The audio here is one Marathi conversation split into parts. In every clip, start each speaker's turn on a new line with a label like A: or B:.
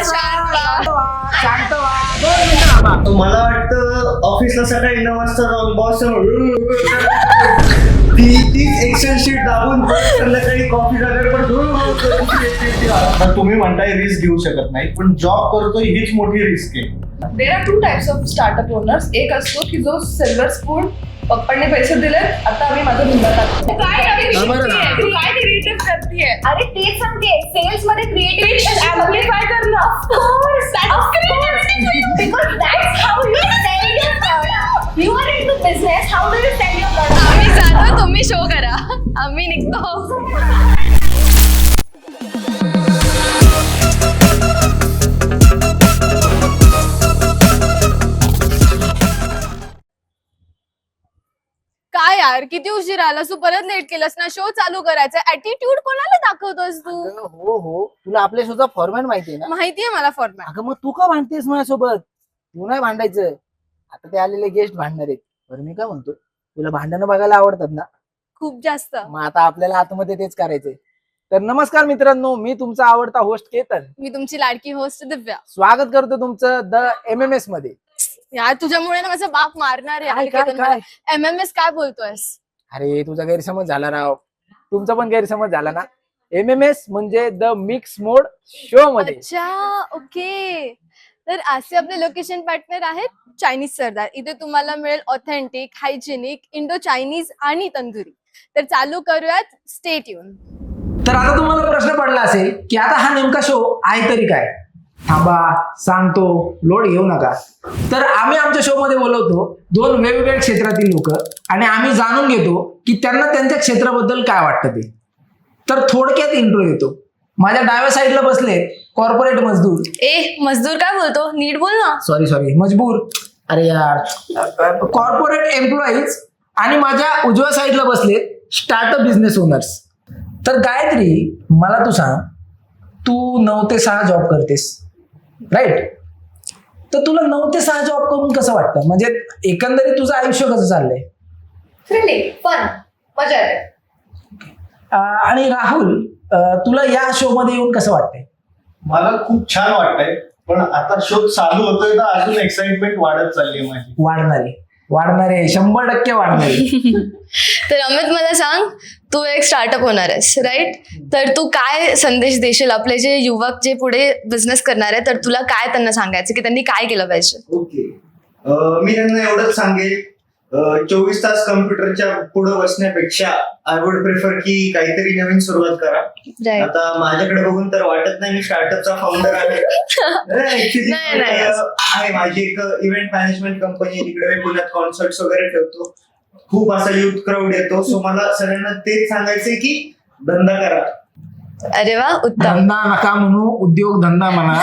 A: शांत व्हा. 2 मिनिटं थांबा.
B: मला वाटतं ऑफिसला सकाळी 9 वाजता जाऊन बॉस तीच एक्सेल शीट दाबून संध्याकाळी कॉफी झाल्यावर पण तुम्ही म्हणताय रिस्क घेऊ शकत नाही, पण जॉब करतोय हीच मोठी रिस्क आहे.
C: There are 2 types of startup owners. एक असतो की जो सिल्वर स्पून, पप्पांनी पैसे दिले, आता आम्ही माझा धंदा टाकतो. तू काय क्रिएटिव्ह करतेय?
D: अरे तेच सांगते, सेल्स मध्ये क्रिएटिव्हिटी
C: ऍम्प्लिफाय कर ना.
D: because that's how you sell your product. You are into business, how do you sell your product?
E: आम्ही जातो, तुम्ही शो करा, आम्ही निघतो. काय यार, किती उशीर आलास तू, परत लेट केलंस ना. शो चालू करायचा. ऍटिट्यूड कोणाला दाखवतोस तू?
A: हो, तुला आपल्या शोचा फॉर्मॅट माहितीये ना.
E: माहितीये मला फॉर्मॅट.
A: अगं मग तू का भांडतेस माझ्यासोबत? तू नाही भांडायचं. आता ते आलेले गेस्ट भांडणार आहेत. बरं मी काय म्हणतो, तुला भांडणं बघायला आवडतात ना?
E: खूप जास्त.
A: मग आता आपल्याला आतमध्ये तेच करायचंय. तर नमस्कार मित्रांनो, मी तुमचा आवडता होस्ट केतन.
E: मी तुमची लाडकी होस्ट दिव्या.
A: स्वागत करतो तुमचं द MMS मध्ये.
E: यार तुझ्यामुळे ना माझा बाप मारणार आहे. MMS काय बोलतोयस?
A: अरे तुझा गैरसमज झाला राव. तुमचा पण गैरसमज झाला ना. MMS म्हणजे द मिक्स मोड शो मध्ये.
E: अच्छा, ओके. तर असे आपले लोकेशन पार्टनर आहेत चायनीज सरदार. इथे तुम्हाला मिळेल ऑथेंटिक, हायजेनिक, इंडो चायनीज आणि तंदुरी. तर चालू करूयात. Stay tune.
F: तर आता तुम्हाला प्रश्न पडला असेल की आता हा नेमका शो आहे तरी काय. थांबा सांगतो, लोड घेऊ नका. तर आम्ही आमच्या शो मध्ये बोलवतो 2 वेगवेगळ्या क्षेत्रातील लोक आणि आम्ही जाणून घेतो की त्यांना त्यांच्या क्षेत्राबद्दल काय वाटतं ते. तर थोडक्यात इंट्रो देतो. माझ्या डाव्या साईडला बसले कॉर्पोरेट मजदूर.
E: मजदूर काय बोलतो, नीट बोल ना.
F: सॉरी मजबूर. अरे यार, कॉर्पोरेट एम्प्लॉईज. आणि माझ्या उजव्या साईडला बसले स्टार्टअप बिझनेस ओनर्स. तर गायत्री, मला तू सांग, तू 9 ते 6 जॉब करतेस, राईट? तर तुला 9 ते 6 जॉब करून कसं वाटतं? म्हणजे एकंदरीत तुझं आयुष्य कसं चाललंय?
C: थ्रिलिंग, फन, मजा येते.
F: आणि राहुल, तुला या शो मध्ये येऊन कसं वाटतंय?
B: मला खूप छान वाटतंय, पण आता शो चालू होतोय तर अजून एक्साइटमेंट वाढत चालली माझी.
F: वाढणारे 100% वाढणारे.
E: तर अमित, मला सांग, तू एक स्टार्टअप होणार आहेस, राईट? तर तू काय संदेश देशील आपले जे युवक जे पुढे बिझनेस करणार आहे? तर तुला काय त्यांना सांगायचं की त्यांनी काय केलं पाहिजे?
B: ओके, मी त्यांना एवढंच सांगेल, 24 तास कम्प्युटरच्या पुढे बसण्यापेक्षा आय वुड प्रिफर की काहीतरी नवीन सुरुवात करा. आता माझ्याकडे बघून तर वाटत नाही मी स्टार्टअपचा फाउंडर आहे. ऍक्च्युली आहे माझी एक इव्हेंट मॅनेजमेंट कंपनी, तिकडे मी पुण्यात कॉन्सर्ट्स वगैरे ठेवतो. खूप असा युथ क्राऊड येतो. सो मला सगळ्यांना तेच सांगायचंय की धंदा करा.
E: अरे वा, उत्तम.
F: धंदा नका म्हणू, उद्योग धंदा म्हणा.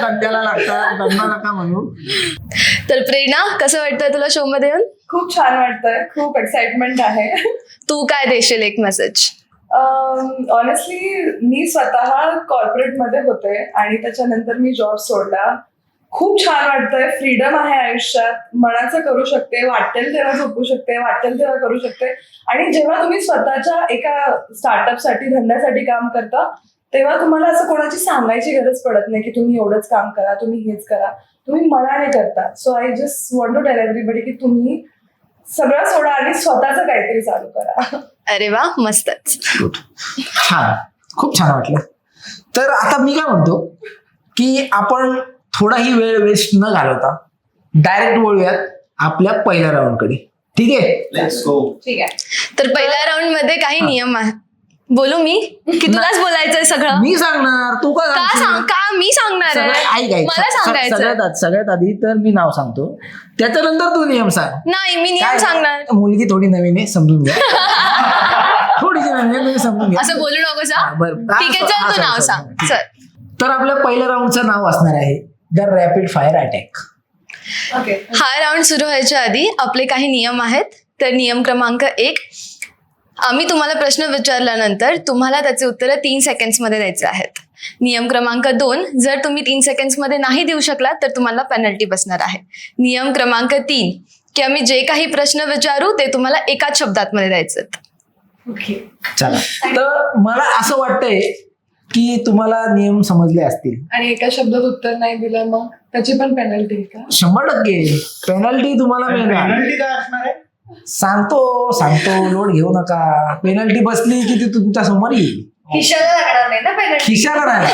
F: धंद्याला लागतात, धंदा नका म्हणू.
E: तर प्रेरणा, कसं वाटतंय तुला शो मध्ये येऊन?
C: खूप छान वाटतंय, खूप एक्साइटमेंट आहे.
E: तू काय देशील एक मेसेज?
C: ऑनेस्टली मी स्वतः कॉर्पोरेट मध्ये होते आणि त्याच्यानंतर मी जॉब सोडला. खूप छान वाटतंय, फ्रीडम आहे आयुष्यात. मनाचं करू शकते, वाटेल तेव्हा झोपू शकते, वाटेल तेव्हा करू शकते. आणि जेव्हा तुम्ही स्वतःच्या एका स्टार्टअपसाठी, धंद्यासाठी काम करता, तेव्हा तुम्हाला असं कोणाची सांगायची गरज पडत नाही की तुम्ही एवढंच काम करा, तुम्ही हेच करा. तुम्ही मनाने करता. So I just want to tell everybody की तुम्ही सगळं सोडा आणि स्वतःचं काहीतरी चालू करा.
E: अरे वा, मस्तच.
F: छान, खूप छान वाटलं. तर आता मी काय म्हणतो की आपण थोडाही वेळ वेस्ट न घालवता डायरेक्ट वळूयात आपल्या पहिल्या राऊंड कडे. ठीक आहे?
B: Let's go.
C: ठीक आहे.
E: तर पहिल्या राऊंड मध्ये काही नियम आहेत. बोलू मी की तुलाच बोलायचंय सगळं?
F: मी सांगणार, तू का सांगशील?
E: का मी सांगणार आहे? मला सांगायचं.
F: सगळ्यात आधी तर मी नाव सांगतो, त्याच्यानंतर तू नियम सांग.
E: नाही, मी नियम सांगणार.
F: मुलगी थोडी नवीन आहे, समजून घ्या. थोडीशी नवीन आहे, तुम्ही समजून घ्या.
E: असं बोलू नकोस.
F: बरं,
E: ठीक आहे, चल तू नाव सांग. चल.
F: तर आपल्या पहिल्या राऊंडचं नाव असणार आहे the rapid fire attack.
C: Okay.
E: हा राऊंड सुरू व्हायच्या आधी आपले काही नियम आहेत. तर नियम क्रमांक 1, आम्ही तुम्हाला प्रश्न विचारल्यानंतर तुम्हाला त्याचे उत्तर 3 सेकंड्स मध्ये द्यायचे आहेत. नियम क्रमांक 2, जर तुम्ही 3 सेकंड्स मध्ये नाही देऊ शकला तर तुम्हाला पेनल्टी बसणार आहे. नियम क्रमांक 3, की आम्ही जे काही प्रश्न विचारू ते तुम्हाला एकाच शब्दात मध्ये द्यायचे.
C: ओके.
F: चला, तर मला असं वाटतंय की तुम्हाला नियम समजले असतील.
C: आणि एका शब्दात उत्तर नाही दिलं मग त्याची पण पेनल्टी का?
F: 100% पेनल्टी तुम्हाला मिळणार.
B: पेनल्टी काय असणार आहे?
F: सांगतो लोड घेऊ नका. पेनल्टी बसली की ती तुमच्या समोर येईल.
D: खिशाला लागणार नाही ना पेनल्टी.
F: खिशाला नाही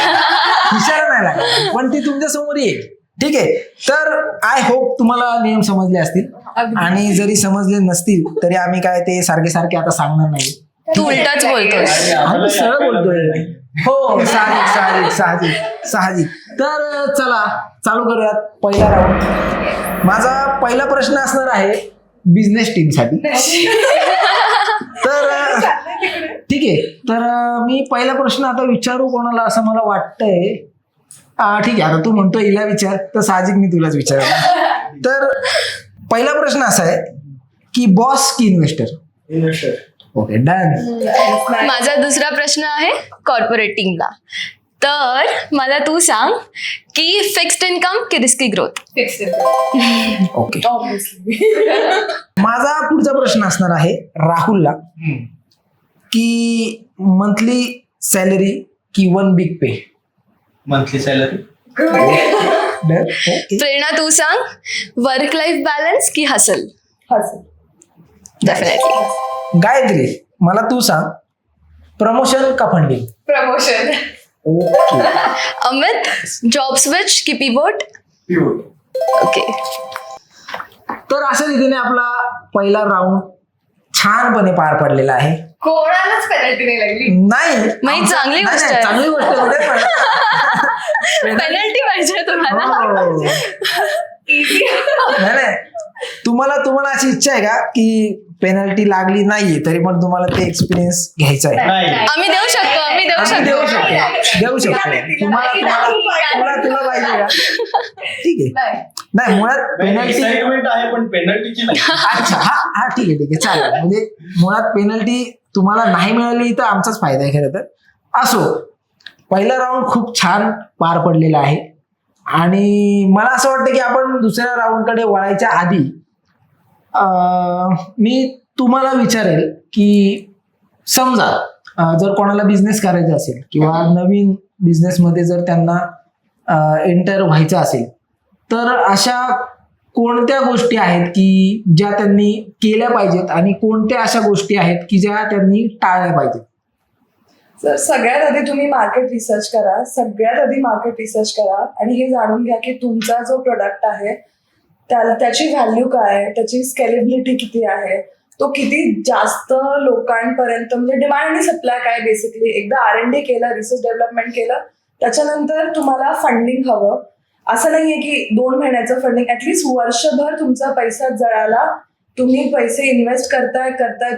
F: लागणार, पण ती तुमच्या समोर येईल. ठीक आहे, तर आय होप तुम्हाला नियम समजले असतील.
C: अगदी.
F: आणि जरी समजले नसतील तरी आम्ही काय ते सारखे सारखे आता सांगणार नाही.
E: तू उलटाच बोलतोस.
F: आम्ही सरळ बोलतोय. हो, साहजिक. तर चला चालू करूयात पहिला राऊंड. माझा पहिला प्रश्न असणार आहे बिझनेस टीम साठी. तर ठीक आहे, तर मी पहिला प्रश्न आता विचारू कोणाला असं मला वाटतंय. ठीक आहे, आता तू म्हणतो हिला विचार, तर साहजिक मी तुलाच विचारणार. तर पहिला प्रश्न असा आहे की बॉस की इन्व्हेस्टर?
B: इन्व्हेस्टर.
F: Okay, done.
E: माझा दुसरा प्रश्न आहे कॉर्पोरेट टीमला. तर मला तू सांग की फिक्स्ड इन्कम की रिस्की ग्रोथ?
F: Okay,
C: obviously.
F: माझा पुढचा प्रश्न असणार आहे राहुलला की मंथली सॅलरी की one big pay?
B: Monthly salary.
E: Prerna तू सांग वर्क लाईफ बॅलन्स की हसल? डेफिनेटली.
F: गायत्री, मला तू सांग प्रमोशन का funding?
C: Promotion.
F: Okay.
E: Amit job switch की पिवोट? ओके.
F: तर अशा रीतीने आपला पहिला राऊंड छानपणे पार पडलेला आहे.
D: कोणालाच पेनल्टी नाही लागली.
F: नाही
E: मग चांगली गोष्ट आहे.
F: चांगली गोष्ट आहे.
E: पेनल्टी पाहिजे तुम्हाला.
F: हो. नाही, तुम्हाला अशी इच्छा आहे का की पेनल्टी लागली नाहीये तरी पण तुम्हाला ते एक्सपिरियन्स घ्यायचा आहे?
B: नाही.
E: आम्ही देऊ शकतो.
F: आम्ही देऊ शकतो. तुला पाहिजे का? ठीक आहे. नाही, मुळात पेनल्टी.
B: एक्साइटमेंट आहे पण पेनल्टीची नाही.
F: अच्छा, हा ठीक आहे चालेल. म्हणजे मुळात पेनल्टी तुम्हाला नाही मिळाली तर आमचाच फायदा आहे खरं तर. असो, पहिला राऊंड खूप छान पार पडलेला आहे आणि मला असं वाटतं की आपण दुसऱ्या राऊंडकडे वळायच्या आधी मी तुम्हाला विचारेल की समजा जर कोणाला बिझनेस करायचा असेल किंवा नवीन बिझनेसमध्ये जर त्यांना एंटर व्हायचं असेल तर अशा कोणत्या गोष्टी आहेत की ज्या त्यांनी केल्या पाहिजेत आणि कोणत्या अशा गोष्टी आहेत की ज्या त्यांनी टाळल्या पाहिजेत?
C: तर सगळ्यात आधी तुम्ही मार्केट रिसर्च करा. आणि हे जाणून घ्या की तुमचा जो प्रोडक्ट आहे त्याची व्हॅल्यू काय आहे, त्याची स्केलेबिलिटी किती आहे, तो किती जास्त लोकांपर्यंत म्हणजे डिमांड आणि सप्लाय काय. बेसिकली एकदा R&D केलं, रिसर्च डेव्हलपमेंट केलं, त्याच्यानंतर तुम्हाला फंडिंग हवं. असं नाहीये की 2 महिन्याचं फंडिंग, ऍटलीस्ट वर्षभर तुमचा पैसा जळाला, तुम्ही पैसे इन्व्हेस्ट करताय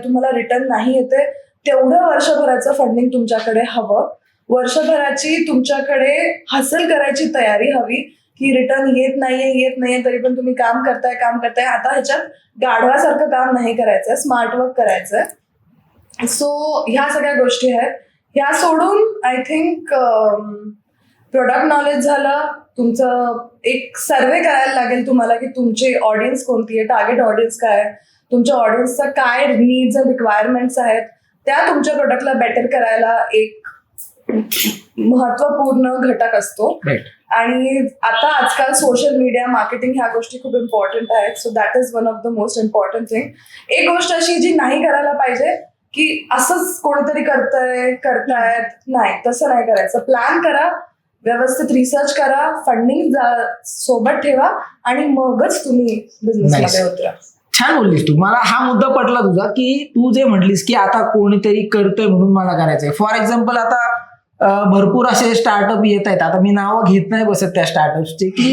C: तुम्हाला रिटर्न नाही येते, तेवढं वर्षभराचं फंडिंग तुमच्याकडे हवं. वर्षभराची तुमच्याकडे हसल करायची तयारी हवी की रिटर्न येत नाहीये तरी पण तुम्ही काम करताय. आता ह्याच्यात गाढवासारखं काम नाही करायचंय, स्मार्ट वर्क करायचंय. सो ह्या सगळ्या गोष्टी आहेत. ह्या सोडून आय थिंक प्रोडक्ट नॉलेज झालं. तुमचं एक सर्वे करायला लागेल तुम्हाला की तुमची ऑडियन्स कोणती आहे, टार्गेट ऑडियन्स काय आहे, तुमच्या ऑडियन्सचा काय नीड्स अँड रिक्वायरमेंट्स आहेत, त्या तुमच्या प्रोडक्टला बेटर करायला एक महत्वपूर्ण घटक असतो. आणि आता आजकाल सोशल मीडिया मार्केटिंग ह्या गोष्टी खूप इम्पॉर्टंट आहेत. So that is one of the most important thing. एक गोष्ट अशी जी नाही करायला पाहिजे की असंच कोणीतरी करतायत, नाही, तसं नाही करायचं. प्लॅन करा, व्यवस्थित रिसर्च करा, फंडिंग सोबत ठेवा आणि मगच तुम्ही बिझनेसमध्ये उतरा.
F: छान बोललीस तू. मला हा मुद्दा पटला तुझा की तू जे म्हटलीस की आता कोणीतरी करतोय म्हणून मला करायचंय. फॉर एक्झाम्पल आता भरपूर असे स्टार्टअप येत आहेत. आता मी नावं घेत नाही बसत त्या स्टार्टअप्सचे की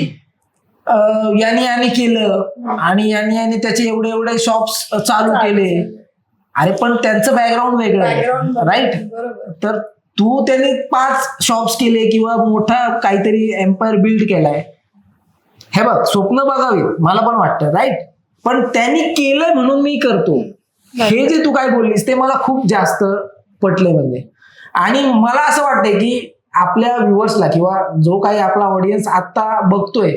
F: यांनी केलं आणि यांनी त्याचे एवढे शॉप्स चालू केले. अरे पण त्यांचं बॅकग्राऊंड वेगळं आहे, राईट? तर त्यांनी 5 शॉप्स केले किंवा मोठा काहीतरी एम्पायर बिल्ड केलाय. हे बघ, स्वप्न बघावीत, मला पण वाटतं, राईट? पण त्यांनी केलंय म्हणून मी करतो, हे जे तू काय बोललीस ते मला खूप जास्त पटले. म्हणजे आणि मला असं वाटतंय की आपल्या व्ह्युअर्सला किंवा जो काही आपला ऑडियन्स आता बघतोय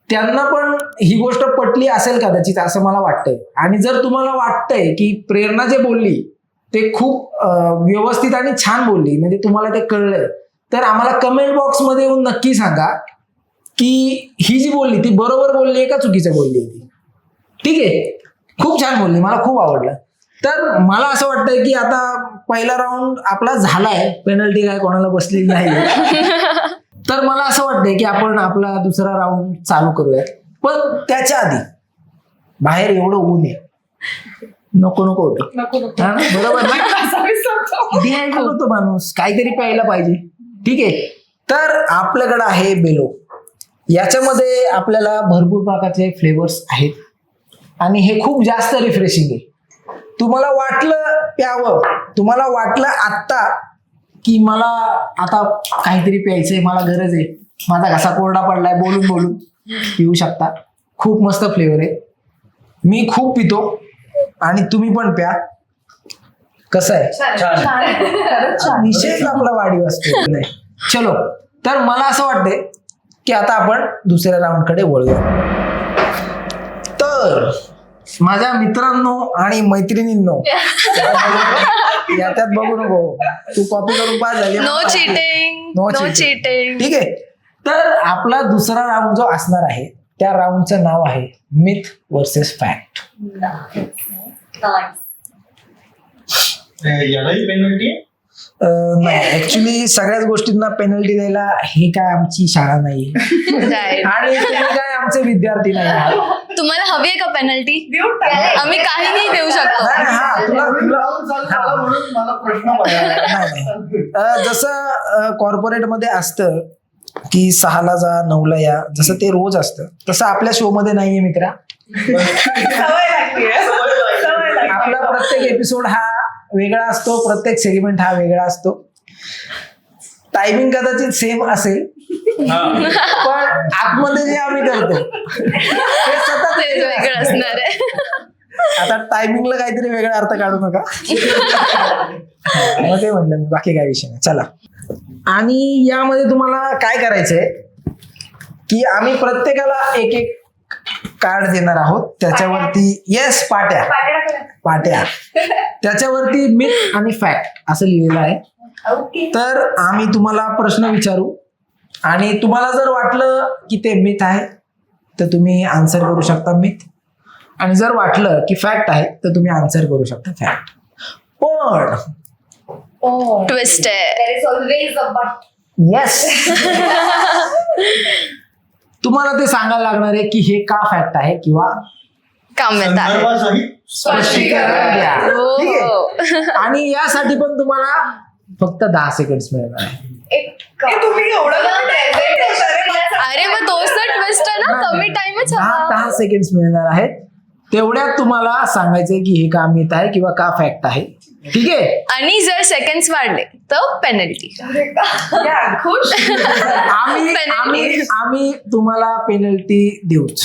F: त्यांना पण ही गोष्ट पटली असेल कदाचित, असं मला वाटतंय. आणि जर तुम्हाला वाटतंय की प्रेरणा जे बोलली ते खूप व्यवस्थित आणि छान बोलली, म्हणजे तुम्हाला ते कळलंय, तर आम्हाला कमेंट बॉक्समध्ये येऊन नक्की सांगा की ही जी बोलली ती बरोबर बोलली आहे का चुकीचं बोलली आहे ती. ठीक आहे, खूप छान बोलली, मला खूप आवडलं. तर मला असं वाटतंय की आता पहिला राऊंड आपला झालाय, पेनल्टी काय कोणाला बसली नाही. तर मला असं वाटतंय की आपण आपला दुसरा राऊंड चालू करूयात. पण त्याच्या आधी बाहेर एवढं ऊन आहे, नको नको होतं.
C: नको
F: हा, बरोबर ना? डिहायड्रेट होतो माणूस, काहीतरी प्यायला पाहिजे. ठीक आहे, तर आपल्याकडे आहे बेलो. याच्यामध्ये आपल्याला भरपूर प्रकारचे फ्लेवर्स आहेत आणि हे खूप जास्त रिफ्रेशिंग आहे. तुम्हाला वाटलं प्यावं, तुम्हाला वाटलं आत्ता की मला आता काहीतरी प्यायचंय, मला गरज आहे, माझा घसा कोरडा पडलाय बोलून बोलून, पिऊ शकता. खूप मस्त फ्लेवर आहे, मी खूप पितो आणि तुम्ही पण प्या. कसं आहे, विशेष आपला वाढीव असतो नाही. चलो, तर मला असं वाटतंय की आता आपण दुसऱ्या राऊंड कडे वळूया. तर माझ्या मित्रांनो आणि मैत्रिणींनो, याच्यात बघू नको, तू कॉपी करून पास झाली.
E: No cheating,
F: No
E: no
F: cheating.
E: Cheating.
F: ठीक आहे, तर आपला दुसरा राऊंड जो असणार आहे त्या राऊंडचं नाव आहे मिथ वर्सेस फॅक्ट.
B: यालाही पेनल्टी आहे.
F: नाही, ऍक्च्युली सगळ्याच गोष्टींना पेनल्टी द्यायला हे काय आमची शाळा नाही
E: Right.
F: आणि तुम्ही काय आमचे विद्यार्थी नाही आहात.
E: तुम्हाला हवी आहे का पेनल्टी?
C: देऊन टाक.
E: आम्ही काहीही देऊ शकतो.
F: नाही, हा,
A: म्हणून मला प्रश्न पडला.
F: नाही. जसं कॉर्पोरेट मध्ये असतं की 6ला जा 9ला या, जसं ते रोज असतं, तसं आपल्या शो मध्ये नाहीये मित्रा.
C: सवय लागली.
F: आपला प्रत्येक एपिसोड हा वेगळा असतो, प्रत्येक सेगमेंट हा वेगळा असतो. टायमिंग कदाचित सेम असेल, पण आतमध्ये जे आम्ही करतो ते सतत
E: ते वेगळं असणार आहे.
F: आता टायमिंगला काहीतरी वेगळा अर्थ काढू नका. मग ते म्हटलं मी, बाकी काय विषय नाही. चला, आणि यामध्ये तुम्हाला काय करायचंय की आम्ही प्रत्येकाला एक एक कार्ड देणार आहोत, त्याच्यावरती येस पाट्या त्याच्यावरती मिथ आणि फॅक्ट असं लिहिलेलं आहे. तर आम्ही तुम्हाला प्रश्न विचारू आणि तुम्हाला जर वाटलं की ते मिथ आहे तर तुम्ही आन्सर करू शकता मिथ, आणि जर वाटलं की फॅक्ट आहे तर तुम्ही आन्सर करू शकता फॅक्ट. पण
E: ट्विस्ट आहे.
D: There is always a but.
F: Yes, तुम्हाला ते सांगायला लागणार आहे की हे का फॅक्ट आहे किंवा
E: काम येतात.
B: संदर्भासहित
F: स्पष्टीकरण द्या.
E: हो,
F: ठीक आहे,
E: हो.
F: आणि यासाठी पण तुम्हाला फक्त 10 सेकंड मिळणार आहे.
C: हे तुम्ही एवढं करून द्यायचंय?
E: अरे मग तोच तर ट्विस्ट आहे ना, कमी टाइमच हवा.
F: 10 सेकंड मिळणार आहेत, तेवढ्यात तुम्हाला सांगायचंय की हे का मिथ आहे किंवा का फॅक्ट आहे. ठीक आहे,
E: आणि जर सेकंड्स वाढले तर पेनल्टी.
C: या, खुश.
F: आम्ही तुम्हाला पेनल्टी देऊच,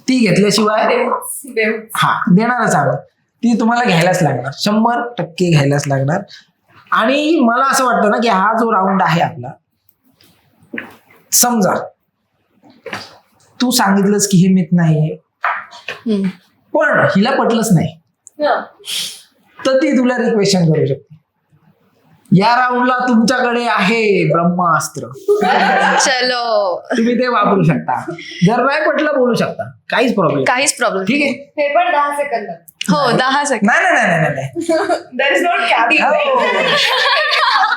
F: ती घेतल्याशिवाय
C: देव.
F: हा देणारच आम्ही, ती तुम्हाला घ्यायलाच लागणार, 100% घ्यायलाच लागणार. आणि मला असं वाटतं ना की हा जो राऊंड आहे आपला, समजा तू सांगितलंस की हे मिथ नाहीये पण हिला पटलंच नाही, तर ती तुला रिक्वेशन करू शकते. या राऊंडला तुमच्याकडे आहे ब्रह्मास्त्र,
E: चलो,
F: तुम्ही ते वापरू शकता. जर नाही पटलं बोलू शकता, काहीच प्रॉब्लेम.
E: काहीच प्रॉब्लेम.
F: ठीक आहे,
D: हे पण 10 सेकंद.
E: हो, 10 सेकंड.
F: नाही नाही नाही नाही नाही.
C: There is no cap.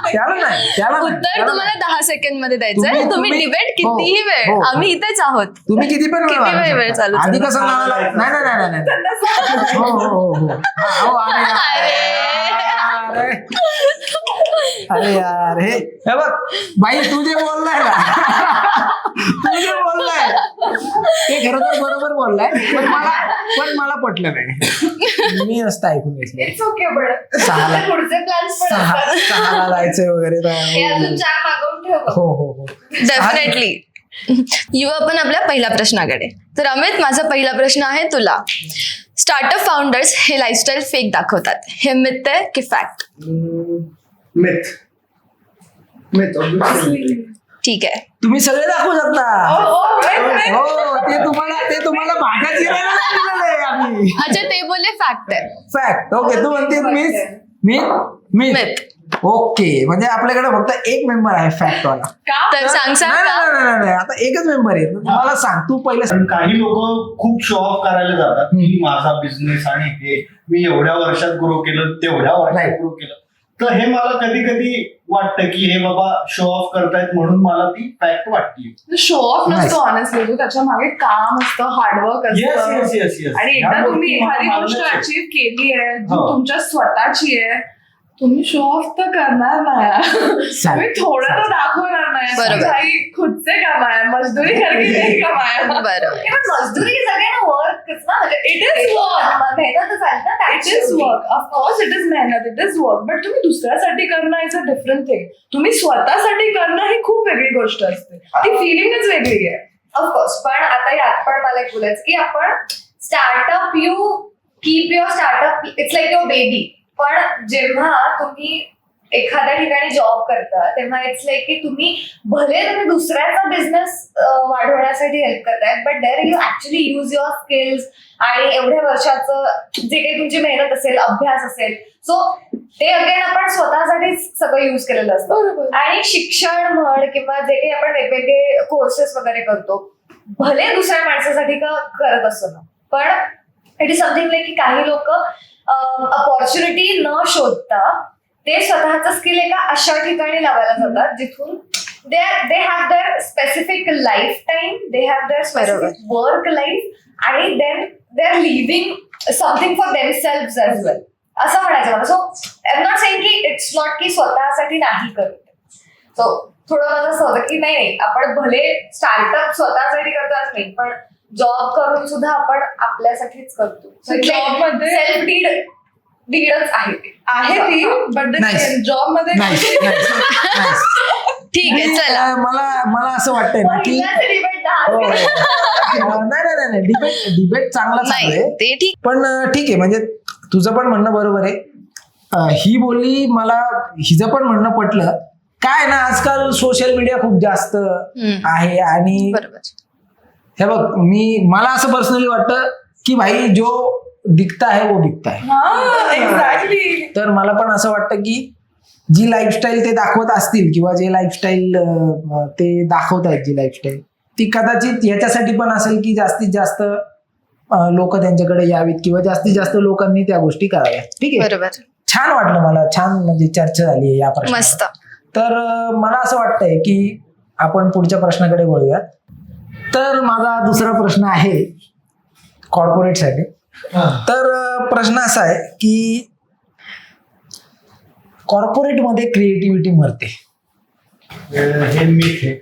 F: त्याला नाही, त्याला नाही,
E: उत्तर
F: त्याला
E: तुम्हाला
F: नाही.
E: 10 सेकंड मध्ये द्यायचंय.
F: तुम्ही-
E: तुम्ही डिबेट
F: हो,
E: कितीही वेळ,
F: हो.
E: आम्ही इथेच आहोत.
F: तुम्ही किती पण
E: किती वेळ चालू
F: आधी
E: शकता.
F: कसं म्हणाला, नाही नाही नाही नाही नाही. हो हो हो हो हा, हो, अरे यार, हे बघ बाई, तू जे बोललाय ना, तू जे बोललाय ते खरं तर बरोबर बोललाय, पण मला पटलं नाही. मी नसतं ऐकून घेतलं.
D: It's okay, but
F: 6ला
D: पुढचे प्लॅन्स पण असतात.
F: 6ला जायचंय वगैरे
D: हे अजून 4 मागवून ठेव.
F: हो हो हो.
E: डेफिनेटली. येऊ आपण आपल्या पहिल्या प्रश्नाकडे. तर अमित, माझा पहिला प्रश्न आहे तुला. स्टार्टअप फाउंडर्स हे लाईफस्टाईल फेक दाखवतात, हे मिथ आहे की फॅक्ट?
B: मिथ.
E: ठीक आहे.
F: तुम्ही सगळे दाखवू शकता.
C: हो,
F: हो, ते तुम्हाला भागा चिरायला नाही दिलेलं आहे आम्ही.
E: अच्छा, ते बोलले फॅक्ट आहे.
F: फॅक्ट. ओके, तू म्हणते मी
E: Myth.
F: ओके, म्हणजे आपल्याकडे फक्त एक मेंबर आहे फॅक्ट वाला.
E: तर सांगसाल
F: नाही,
E: का?
F: नाही, नाही, नाही, आता एकच मेंबर आहे. मला सांग, तू पहिले सांग.
B: पण काही लोक खूप शो ऑफ करायला जातात की माझा बिझनेस आणि हे मी एवढ्या वर्षात ग्रो केलं तेवढ्या वर्षात
F: Right.
B: ग्रो केलं. तर हे मला कधी कधी वाटतं की हे बाबा शो ऑफ करतायत म्हणून मला ती फॅक्ट वाटली.
C: Show off
F: Nice.
C: नसतो ऑनेस्टली, त्याच्या मागे काम असतं, हार्डवर्क
B: येस
C: असतं.
B: येस येस येस
C: आणि एकदा तुम्ही एखादी गोष्ट अचीव केली आहे जी
B: हो.
C: तुमच्या स्वतःची आहे, तुम्ही शो ऑफ तर करणार नाही. तुम्ही थोडं तर दाखवणार नाही.
E: बरोबर.
C: भाई खुद से कमाया, मजदूरी करके नहीं कमाया.
E: बरं.
D: पण मजदूरी is again a work. It's not like
C: It is work.
D: मेहनतच आहे ना.
C: It is work, of course it is मेहनत, इट इज वर्क, बट तुम्ही दुसऱ्यासाठी करणं इज अ डिफरंट थिंग. तुम्ही स्वतःसाठी करणं ही खूप वेगळी गोष्ट असते. ती फिलिंगच वेगळी आहे.
D: ऑफकोर्स. पण आता यात पण मला एक बोलायचं की आपण startup, you keep your startup, it's like your baby. पण जेव्हा तुम्ही एखाद्या ठिकाणी जॉब करता तेव्हा इट्स लाईक की तुम्ही दुसऱ्याचा बिझनेस वाढवण्यासाठी हेल्प करताय, but there you actually use your skills आणि एवढ्या वर्षाचं जे काही तुमची मेहनत असेल, अभ्यास असेल, सो ते अगेन आपण स्वतःसाठीच सगळं युज केलेलं असतं. आणि शिक्षण म्हण किंवा जे काही आपण वेगवेगळे कोर्सेस वगैरे करतो, भले दुसऱ्या माणसासाठी करत असतो ना, पण इट इज समथिंग लाईक की काही लोक अपॉर्च्युनिटी न शोधता ते स्वतःचं स्किल एका अशा ठिकाणी लावायला जातात जिथून they have their specific life time, they have their specific work life, आणि then they are living something for themselves as well, असं म्हणायचं मला. So I am not saying की इट्स नॉट की स्वतःसाठी नाही करत. सो थोडं माझं असं होतं की नाही, आपण भले स्टार्टअप स्वतःसाठी करतो असं नाही, पण जॉब करून सुद्धा आपण आपल्यासाठीच करतो.
C: Job मध्ये-
D: सेल्फ डीडच आहे ती.
C: आहे ती, बट
F: Nice.
C: जॉब मध्ये
F: Nice, nice, nice.
E: ठीक आहे,
F: मी,
E: चला.
F: मला असं वाटतंय ना की
D: पहिल्याच debate 10
F: हो,
D: मिनिटं.
F: नाही डिबेट चांगला चालू
E: नाही,
F: आहे.
E: ते ठीक.
F: पण ठीक आहे, म्हणजे तुझं पण म्हणणं बरोबर आहे. ही बोलली, मला हिचं पण म्हणणं पटलं. काय ना, आजकाल सोशल मीडिया खूप जास्त आहे आणि
E: बरोबर.
F: हे बघ, मला असं पर्सनली वाटतं की भाई जो दिखता है वो बिकता है.
C: हा, एक्झॅक्टली.
F: तर मला पण असं वाटतं की जी लाईफस्टाईल ते दाखवत असतील किंवा जे लाईफस्टाईल ते दाखवत आहेत, जी लाईफस्टाईल ती कदाचित याच्यासाठी पण असेल की जास्तीत जास्त लोक त्यांच्याकडे यावीत किंवा जास्तीत जास्त लोकांनी त्या गोष्टी कराव्यात. ठीक आहे,
E: बरोबर.
F: छान वाटलं मला, छान म्हणजे चर्चा झाली आहे या प्रश्नावर.
E: मस्त.
F: तर मला असं वाटतंय की आपण पुढच्या प्रश्नाकडे वळूयात. तर माझा दुसरा प्रश्न आहे कॉर्पोरेटसाठी. तर प्रश्न असा आहे की कॉर्पोरेटमध्ये क्रिएटिव्हिटी मरते.
B: हे मीठ आहे.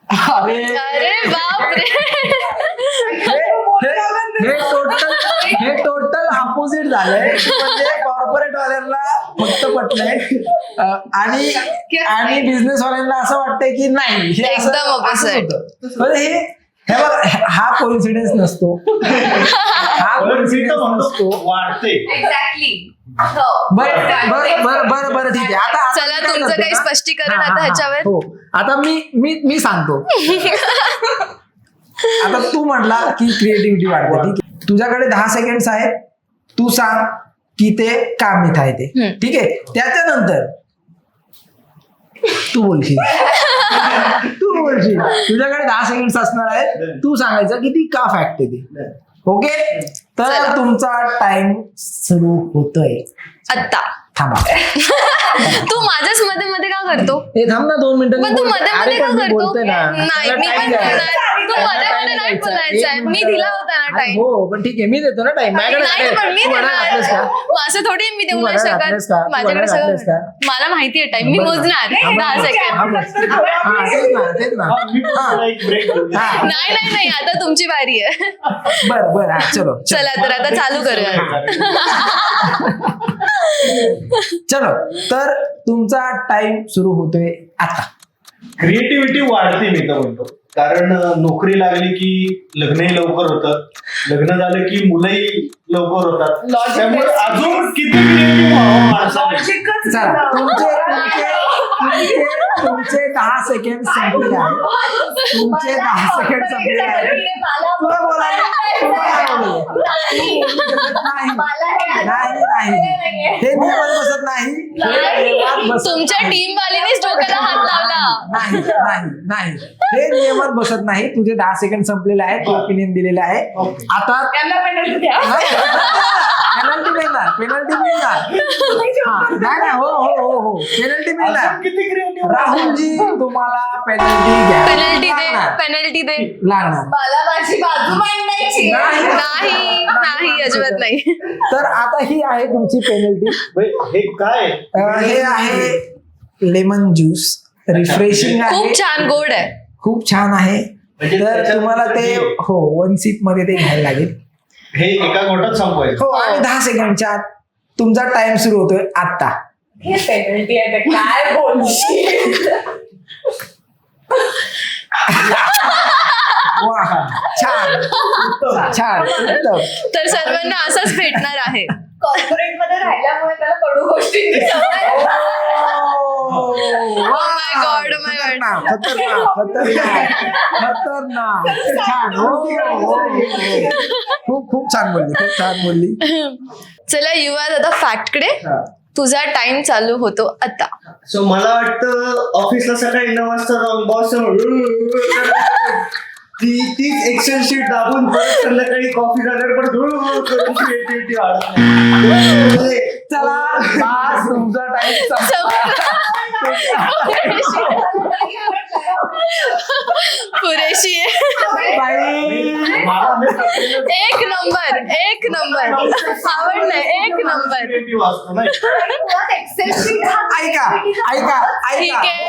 E: अरे बापरे.
F: हे टोटल अपोजिट झालंय. म्हणजे कॉर्पोरेट वाल्यांना फक्त पटलंय आणि बिझनेस वाल्यांना असं वाटतंय की नाही, हे असं-
E: एकदम opposite.
F: असंच होतं. म्हणजे हे बघ, हा कोइन्सिडेन्स नसतो. हा
B: मी तर
F: कोइन्सिडेन्स
B: म्हणतो,
F: नसतो.
B: वाढते.
D: एक्झॅक्टली. हो.
F: बरं ठीक आहे. आता
E: चला,
F: काय
E: तुमचं
F: करतो
E: काही
F: ना?
E: स्पष्टीकरण
F: हा,
E: आता
F: हा,
E: ह्याच्यावर?
F: हो, आता मी सांगतो. आता तू म्हटला की क्रिएटिव्हिटी वाढते. ठीक आहे, तुझ्याकडे 10 सेकंड आहेत, तू सांग की ते काम इथं आहे ते. ठीक आहे, त्याच्यानंतर तू बोलशील तुझ्याकडे 10 सेकंड असणार आहेत, तू सांगायचं की ती का फॅक्ट आहे ती. ओके, तर
E: चला.
F: तुमचा टाइम सुरू होतोय
E: आत्ता.
F: थांबा.
E: तू माझ्याच मध्ये मध्ये का करतो?
F: हे थांब ना 2 मिनिटं.
E: पण तू मध्ये मध्ये का करतो?
F: बोलतोय ना.
E: नाही, मी पण बोलणार. तू मध्ये मध्ये नाही बोलायचंय. मी दिला होता ना टाइम.
F: हो, पण ठीक आहे, मी देतो ना टाइम.
E: नाही, पण मी देणार. असं थोडी मी देऊ नाही शकत. माझ्याकडे सगळं मला माहिती आहे टाइम. मी मोजणार 10 सेकंड.
F: तेच ना.
B: मी पण एक ब्रेक घेऊ.
E: नाही, आता तुमची बारी आहे.
F: बरं हा, चलो
E: चला, तर आता चालू करूया.
F: चलो, तर तुमचा टाइम सुरू होतोय आता.
B: क्रिएटिव्हिटी वाढते मी तर म्हणतो. कारण नोकरी लागली की लग्नही लवकर होतं, लग्न झालं की मुलंही लवकर होतात.
C: Logic
B: त्यामुळे
C: based.
B: अजून किती क्रिएटिव्ह व्हावं माणसाने.
C: लॉजिकच
F: चला, तुमचे तुमचे 10 सेकंड संपले आहेत. तुमचे 10 सेकंड संपले आहेत. तुला बोलायला नाही हे नियमात बसत नाही. हे नियमात बसत
E: तुमच्या टीम वालीनेच डोक्याला हात लावला.
F: नाही नाही नाही हे नियमात बसत नाही. तुझे 10 सेकंड संपलेले आहेत. तू ओपिनियन दिलेला आहे. आता
C: त्यांना पेनल्टी द्या.
F: पेनल्टी मिळणार. नाही हो हो हो हो पेनल्टी मिळणार.
B: किती क्रिएटिव्ह
F: राहुलजी तुम्हाला पेनल्टी
E: पेनल्टी दे.
F: लागणार.
D: मला माझी बाजू मांडायची.
E: नाही नाही अजिबात नाही.
F: तर आता ही आहे तुमची पेनल्टी.
B: हे काय
F: हे आहे लेमन ज्यूस. रिफ्रेशिंग आहे.
E: खूप छान गोड आहे.
F: खूप छान आहे.
B: म्हणजे
F: तर
B: त्याच्यात
F: तुम्हाला ते हो 1 सिप मध्ये ते घ्यायला लागेल.
B: हे एका घोटात संपवायचं.
F: हो आणि 10 सेकंडच्या आत तुमचा टाइम सुरू होतोय आता.
C: हे पेनल्टी आहे ते काय बोलशील.
F: वा छान छान उत्तम.
E: तर सर्वांना असंच भेटणार आहे.
D: कॉर्पोरेट मध्ये राहिल्यामुळे त्याला कडू गोष्टींची सवय आहे.
E: my God, oh my God.
F: खतरनाक छान. खूप छान बोलली.
E: चला युवा आता फॅक्ट कडे. तुझा टाइम चालू होतो आता.
B: सो मला वाटतं ऑफिसला सकाळी 9 वाजता जाऊन बॉस तीच एक्सेल शीट दाबून परत संध्याकाळी कॉफी झाल्यावर करून क्रिएटिव्हिटी वाढत नाही.
F: चला बस तुमचा टाइम
E: पुरेशी आहे. एक नंबर आवडलंय. एक नंबर.
D: मुळात Excel sheet हा
F: ऐका
E: ठीक आहे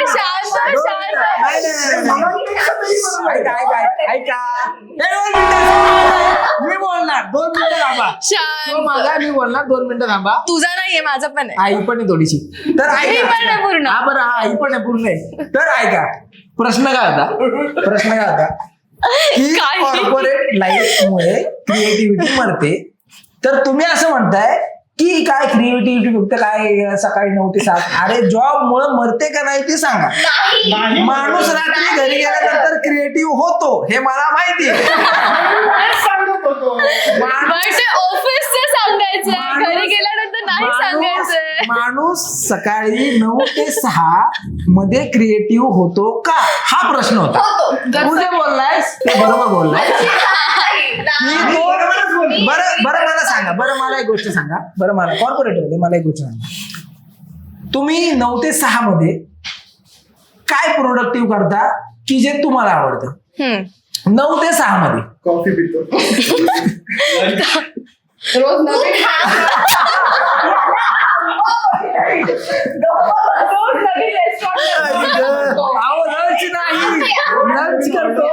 E: शांत.
F: मी बोलणार 2 मिनिटं थांबा.
E: शांत.
F: मी बोलणार 2 मिनिटं थांबा.
E: तुझा नाहीये माझा पण आहे.
F: आई पण आहे थोडीशी. तर
E: मी पण आहे पूर्ण.
F: हा बरं हा आई पण आहे पूर्ण आहे. तर ऐका प्रश्न काय होता की
E: काय?
F: कॉर्पोरेट लाईफ मुळे क्रिएटिव्हिटी मरते. तर तुम्ही असं म्हणताय की काय क्रिएटिव्हिटी फक्त काय सकाळी 9 ते 7. अरे जॉब मुळे मरते का नाही ते सांगा. माणूस रात्री घरी गेल्यानंतर क्रिएटिव्ह होतो हे मला माहिती आहे.
E: ऑफिसचं सांगायचंय. घरी गेल्यानंतर नाही सांगायचंय.
F: माणूस सकाळी 9 ते 6 मध्ये क्रिएटिव्ह होतो का हा प्रश्न होता. तू जे बोललायस ते बरोबर बोललाय. बरं मला एक गोष्ट सांगा. मला कॉर्पोरेट मध्ये मला एक गोष्ट सांगा. तुम्ही 9 ते 6 मध्ये काय प्रोडक्टिव्ह करता की जे तुम्हाला आवडतं. 9 ते 6 मध्ये
B: कॉफी पितो.
C: रोज नवीन
F: लंच करतो.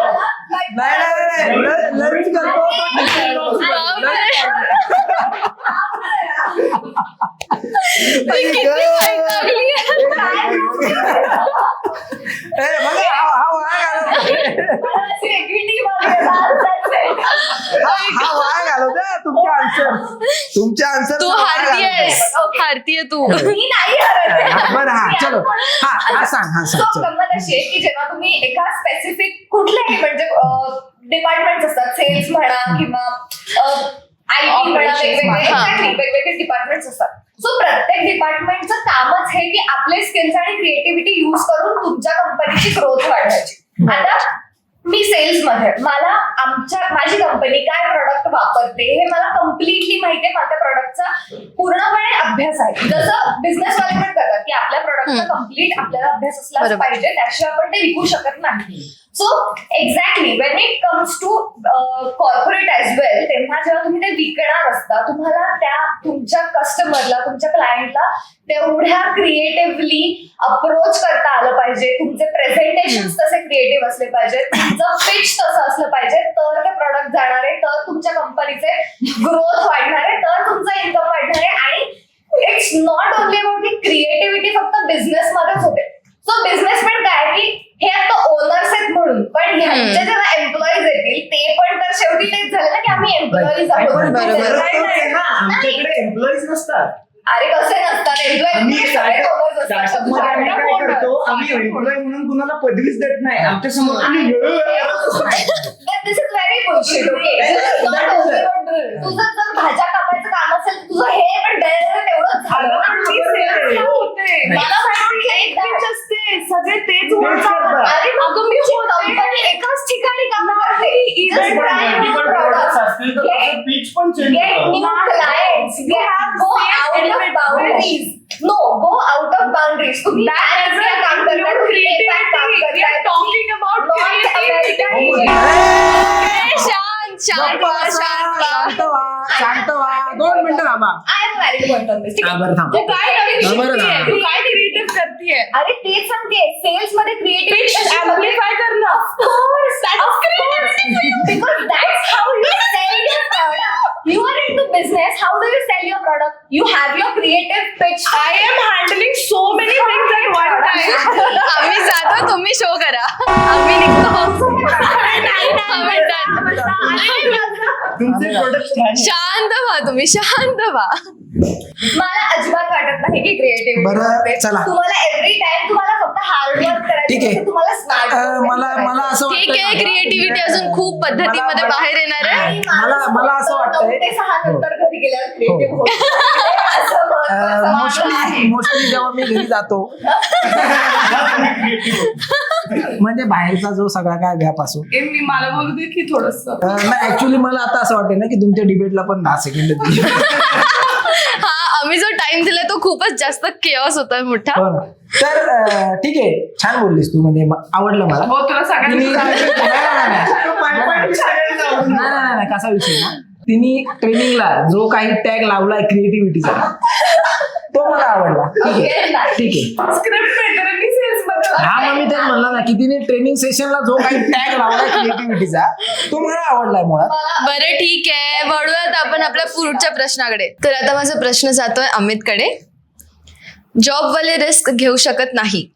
F: नाही लंच करतो. तुमचे आन्सर
E: तू हारतीये तू.
D: मी नाही हरत.
F: बरं हा चलो हा सांग
D: So, गंमत अशी आहे की जेव्हा तुम्ही एका स्पेसिफिक कुठल्याही म्हणजे डिपार्टमेंट असतात सेल्स म्हणा किंवा IT म्हणा वेगवेगळे डिपार्टमेंट्स असतात. सो प्रत्येक डिपार्टमेंटचं कामच हे की आपले स्किल्स आणि क्रिएटिव्हिटी युज करून तुमच्या कंपनीची ग्रोथ वाढवायची. आता मी सेल्स मध्ये मला माझी कंपनी काय प्रोडक्ट वापरते हे मला कम्प्लिटली माहिती आहे. माझ्या प्रोडक्टचा पूर्णपणे अभ्यास आहे. जसं बिझनेस वाले पण करतात की आपल्या प्रोडक्टचा कम्प्लीट आपल्याला अभ्यास असला पाहिजे त्याशिवाय आपण ते विकू शकत नाही. So exactly when it comes to corporate as well तेव्हा जेव्हा तुम्ही ते विकणार असता तुम्हाला त्या तुमच्या कस्टमरला तुमच्या क्लायंटला तेवढ्या क्रिएटिव्हली अप्रोच करता आलं पाहिजे. तुमचे प्रेझेंटेशन तसे क्रिएटिव्ह असले पाहिजे. तुमचं पिच तसं असलं पाहिजे तर ते प्रॉडक्ट जाणार आहे तर तुमच्या कंपनीचे ग्रोथ वाढणार आहे तर तुमचा इन्कम वाढणार आहे. आणि इट्स नॉट ओनली अबाउट की क्रिएटिव्हिटी फक्त बिझनेस मध्येच होते. सो बिझनेसमॅन काय की हे आता ओनर्स आहेत म्हणून पण ह्यांचे जेव्हा एम्प्लॉईज येतील ते पण तर शेवटी तेच झालं ना की आम्ही एम्प्लॉईज आहोत.
B: आमच्याकडे एम्प्लॉईज नसतात.
D: अरे कसे नसतात
B: आम्ही
D: एम्प्लॉई सगळे doggers असतात.
B: startup मध्ये आम्ही काय करतो, आम्ही एम्प्लॉय म्हणून कुणाला पदवीच देत नाही. आमच्या समोर
D: दिस इज व्हेरी बुलशिट. तुझं जर भाज्या कापायचं काम असेल तर तुझं हे पण तेवढंच झालं. मला माहिती एक pitch असते, सगळे तेच बोलतात. अरे अगं मी कंपनी एकाच ठिकाणी काम करते. Just try new products. Get new clients. Go out of boundaries. No, go out of boundaries. तुम्ही पॅनच्या काम करताय, तुम्ही एकाच काम करताय.
C: talking about
D: North American
E: शांत शांत व्हा, शांत व्हा.
F: शांत व्हा 2 मिनिटं थांबा.
D: I am married point on this.
F: हा, बरं थांब.
C: तू काय नवीन
F: बरं
C: शिकतेय?
F: ना.
C: तू काय क्रिएटिव्ह करतेय?
D: अरे तेच सांगते सेल्स मध्ये
C: Pitch amplify करणं.
D: Of course, because that's how you sell your product. You are into business. How do you sell your product? You have your creative pitch.
C: I am handling so many things at one time.
E: आम्ही जातो, तुम्ही शो करा. आम्ही निघतो. आम्ही done.
B: तुमचे प्रोडक्ट
E: शांत व्हा तुम्ही, शांत व्हा.
D: मला अजिबात वाटत नाही की क्रिएटिव्हिटी
F: बरं, चला.
D: तुम्हाला एव्हरी टाइम तुम्हाला फक्त हार्ड वर्क करायचं
F: ठीक आहे.
D: आहे, तुम्हाला स्मार्ट
F: मला असं
E: ठीक आहे,
F: वाटतं
E: क्रिएटिव्हिटी अजून खूप पद्धतीमध्ये बाहेर येणार आहे.
F: मला असं वाटतंय.
D: 9 ते 6 नंतर घरी गेल्यावर क्रिएटिव्ह
F: मोस्टली जेव्हा मी घरी जातो म्हणजे बाहेरचा जो सगळा काय व्याप असो
C: मी मला बोलू दे की थोडस
F: नाही ऍक्च्युली मला आता असं वाटतं ना की तुमच्या डिबेटला पण 10 सेकंड
E: हा, आम्ही जो टाइम दिला तो खूपच जास्त केऑस होता मोठा.
F: तर ठीक आहे, छान बोललीस तू, म्हणजे आवडलं मला.
C: हो तुला
F: तिने-
C: सगळ्यांना
F: नाही, कसा विषय ना, तिने ट्रेनिंगला जो काही टॅग लावलाय क्रिएटिव्हिटीचा तो मला आवडला. ठीक आहे.
C: स्क्रिप्ट पेटरांनी सेल्स मध्ये
F: हा, मग मी तेच म्हणलं ना की तिने ट्रेनिंग सेशनला जो काही टॅग लावलाय क्रिएटिव्हिटीचा तो मला आवडलाय मुळात.
E: बरं ठीक आहे, वळूयात आपण आपल्या पुढच्या प्रश्नाकडे. तर आता माझा प्रश्न जातोय अमितकडे. जॉब वाले रिस्क घेऊ शकत नाही,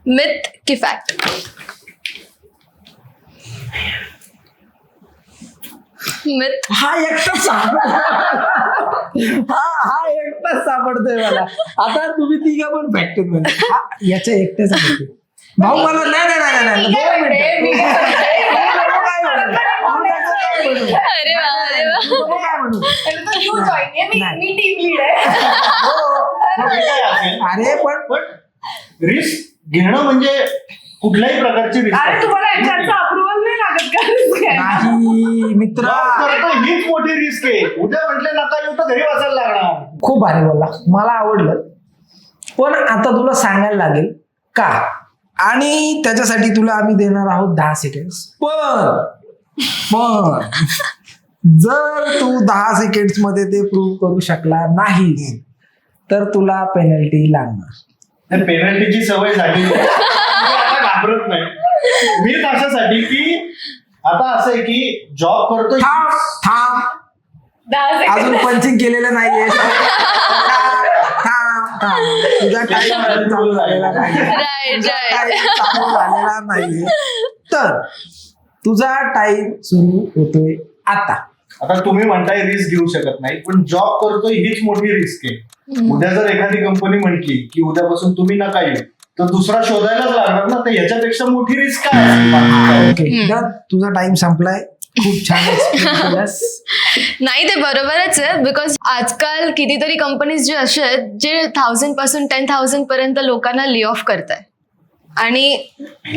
E: मिथ की फॅक्ट? मिथ.
F: हा एकटाच सापडतोय मला. आता तुम्ही तिघा पण फॅक्टर म्हणजे याच्या एकट्याच सांगते भाऊ मला. नाही 2 मिनिटं.
E: अरे वा, अरे वा.
D: मी टीम लीड आहे.
F: अरे पण
B: रिस्क घेणं म्हणजे कुठल्याही प्रकारची रिस्क.
C: अरे तुम्हाला याच्याचा अप्रुव्हल नाही लागत का risk घ्यायला?
F: नाही मित्र,
B: हीच मोठी रिस्क आहे. उद्या म्हटलं नका येऊ तर घरी बसायला लागणार.
F: खूप भारी बोलला, मला आवडलं. पण आता तुला सांगायला लागेल का, आणि त्याच्यासाठी तुला आम्ही देणार आहोत 10 सेकंड. पण जर तू 10 सेकंड मध्ये ते प्रूव्ह करू शकला नाही तर तुला पेनल्टी लागणार.
B: पेनल्टीची सवय झाली मी आता घाबरत नाही. मी कशासाठी की आता असं आहे की जॉब करतोय.
F: थांब, अजून पंचिंग केलेलं नाहीये. थांब. तुझा टाइम चालू झालेला नाही.
E: Right right.
F: चालू झालेला नाहीये, तर तुझा टाइम सुरू होतोय आता.
B: आता तुम्ही म्हणताय रिस्क घेऊ शकत नाही, पण जॉब करतोय हीच मोठी रिस्क आहे. उद्या जर एखादी कंपनी म्हटली की उद्यापासून तुम्ही नका येऊ तर दुसरा शोधायलाच लागणार ना. तर याच्यापेक्षा मोठी रिस्क काय असेल?
F: ओके, तुझा टाइम संपलाय. खूप छान explain केलंस.
E: नाही, ते बरोबरच आहे. बिकॉज आजकाल कितीतरी कंपनीज जे असे आहेत जे 1000 पासून 10,000 पर्यंत लोकांना ले ऑफ करताय, आणि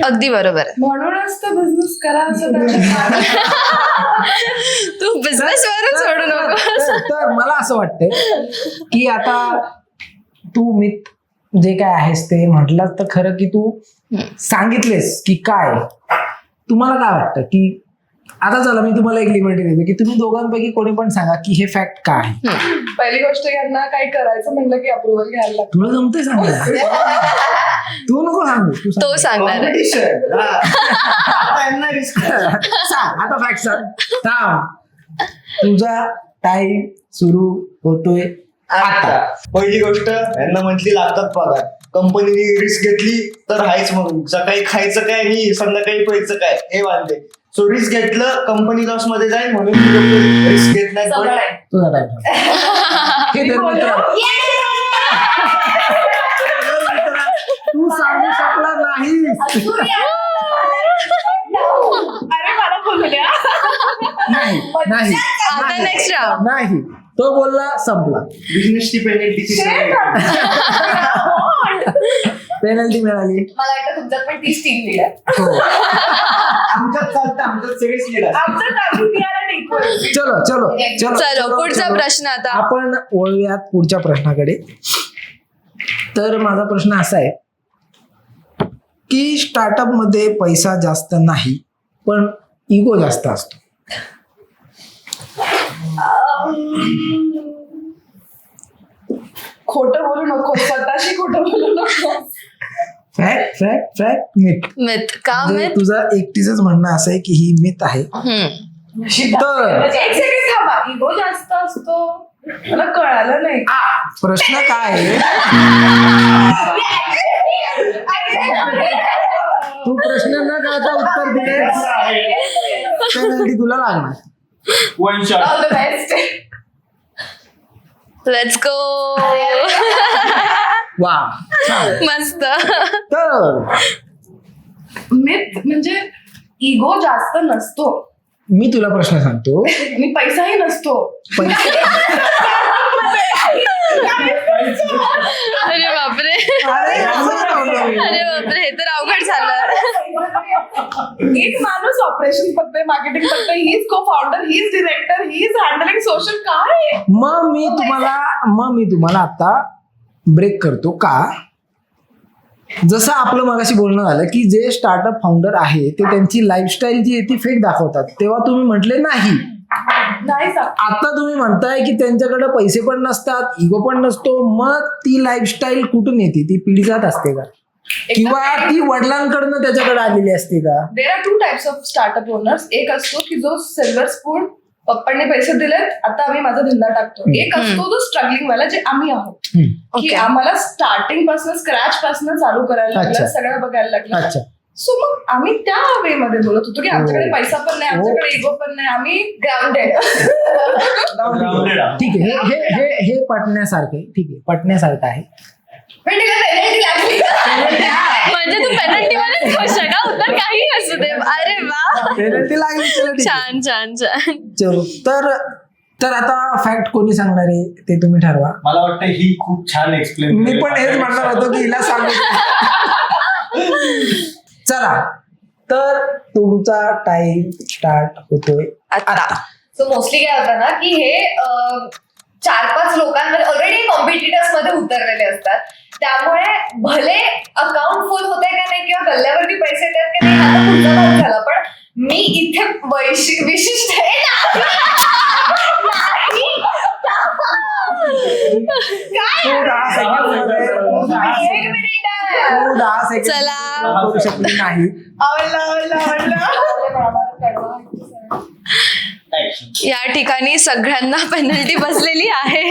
E: अगदी बरोबर आहे.
C: म्हणूनच तर बिझनेस करा असं त्याच्यात.
E: तू बिझनेस वरच सोडू नकोस.
F: तर मला असं वाटतंय की आता तू मिथ जे काय आहेस ते म्हटलं तर खरं की तू सांगितलेस की काय तुम्हाला काय वाटतं की आता चला मी तुम्हाला एक लिमिटेड देतो की तुम्ही दोघांपैकी कोणी पण सांगा की हे फॅक्ट काय आहे.
C: पहिली गोष्ट यांना काही करायचं म्हणलं की अप्रुव्हल घ्यायला लागतं.
F: तुला जमतंय सांगायला. तू नको सांगू, तू
E: तो सांगणार आहे.
B: Competition. आता यांना रिस्क
F: सांग आता फॅक्ट सांग. थांब, तुझा टाइम सुरू होतोय आता.
B: पहिली गोष्ट यांना मंथली लागतात पगार. कंपनीने रिस्क घेतली तर हायच, मग सकाळी खायचं काय आणि संध्याकाळी प्यायचं काय हे वांदे. सो रिस्क घेतलं कंपनी लॉस मध्ये जाईल म्हणून रिस्क घेत नाही.
F: तुझा टाइम.
C: मी बोललो,
D: Yes!
F: तू सांगू शकला नाहीस.
C: अरे मला बोलू द्या.
F: नाही नाही
E: आता नेक्स्ट राऊंड.
F: नाही, तो बोलला संपला.
B: बिझनेसची पेनल्टीची सवय.
F: पेनल्टी मिळाली.
D: मला वाटतं तुमच्यात पण तीच टीम लीड आहे.
F: हो.
B: आमच्यात चालतं, आमच्यात सगळेच लीडर.
C: आमचं तालुक्याला equal.
F: चलो चलो चलो
E: चलो पुढचा
F: चलो.
E: प्रश्न आता.
F: आपण वळूयात पुढच्या प्रश्नाकडे. तर माझा प्रश्न असा आहे की स्टार्टअप मध्ये पैसा जास्त नाही पण इगो जास्त असतो.
C: खोटं बोलू नको, स्वतःशी खोटं बोलू नको.
F: Fact fact fact myth.
E: Myth का
F: म्हणजे
E: मिथ?
F: तुझं एकटीच म्हणणं असं आहे की ही मिथ आहे. तर
C: एक सेकंड थांबा, इगो जास्त असतो मला कळालं नाही.
F: प्रश्न काय आहे, तू प्रश्न न कळता उत्तर दिले पेनल्टी तुला लागणार.
B: One shot.
C: All the best.
E: Let's go.
F: वा छान.
E: मस्त.
F: तर
C: मिथ म्हणजे इगो जास्त नसतो.
F: मी तुला प्रश्न सांगतो.
C: मी पैसाही नसतो.
E: अरे बापरे.
F: अरे,
E: अरे बापरे, हे तर अवघड झालं.
C: एक माणूस ऑपरेशन बघतोय, मार्केटिंग बघतोय, ही इज को founder, he is director, he is handling social. काय
F: मग मी तुम्हाला आता ब्रेक करतो का, जसं आपलं मगाशी बोलणं झालं की जे स्टार्टअप फाउंडर आहे ते त्यांची लाईफस्टाईल जी आहे ती फेक दाखवतात, तेव्हा तुम्ही म्हटले नाही.
C: नाही सांग.
F: आता तुम्ही म्हणताय की त्यांच्याकडे पैसे पण नसतात, इगो पण नसतो, मग ती लाईफस्टाईल कुठून येते? ती पिढीजात असते का, किंवा ती वडिलांकडनं त्याच्याकडे आलेली असते का?
C: There are two types of startup owners. एक असतो की जो सिल्वर स्पून, पप्पांनी पैसे दिलेत, आता आम्ही माझा धंदा टाकतो. एक असतो जो स्ट्रगलिंग वाला, जे आम्ही आहोत, की
E: Okay.
C: आम्हाला स्टार्टिंग पासून स्क्रॅच पासून चालू करायला लागलं,
F: अच्छा.
C: सगळं बघायला लागलं.
F: अच्छा.
C: सो मग आम्ही त्या वे मध्ये बोलत होतो की आमच्याकडे पैसा पण नाही, आमच्याकडे इगो पण नाही, आम्ही ग्राउंडेड.
F: ठीक आहे, हे हे हे पटण्यासारखं आहे. ठीक आहे, पटण्यासारखं आहे.
C: पण तिला पेनल्टी लागली.
E: म्हणजे तू पेनल्टी मध्ये खुश आहे का? उत्तर काही असू दे. अरे वा,
F: पेनल्टी लागली, चलो ठीक आहे.
E: छान छान छान.
F: चलो, तर आता फॅक्ट कोणी सांगणार आहे ते तुम्ही ठरवा.
B: मला वाटतं ही खूप छान एक्सप्लेन.
F: मी पण हेच म्हणणार होतो की हिला सांगू. चला, तर तुमचा टाइम स्टार्ट होतोय आता.
D: सो मोस्टली काय होतं ना की हे 4-5 लोकांमध्ये ऑलरेडी कॉम्पिटिटर्स मध्ये उतरलेले असतात. त्यामुळे भले अकाउंट फुल होते का नाही किंवा गल्ल्यावरती पैसे येतात का नाही हा तर पुढचा भाग झाला, पण मी इथे विशिष्ट
F: तू 10 सेकंद
E: चला.
F: करू शकली नाही.
E: या ठिकाणी सगळ्यांना पेनल्टी बसलेली आहे.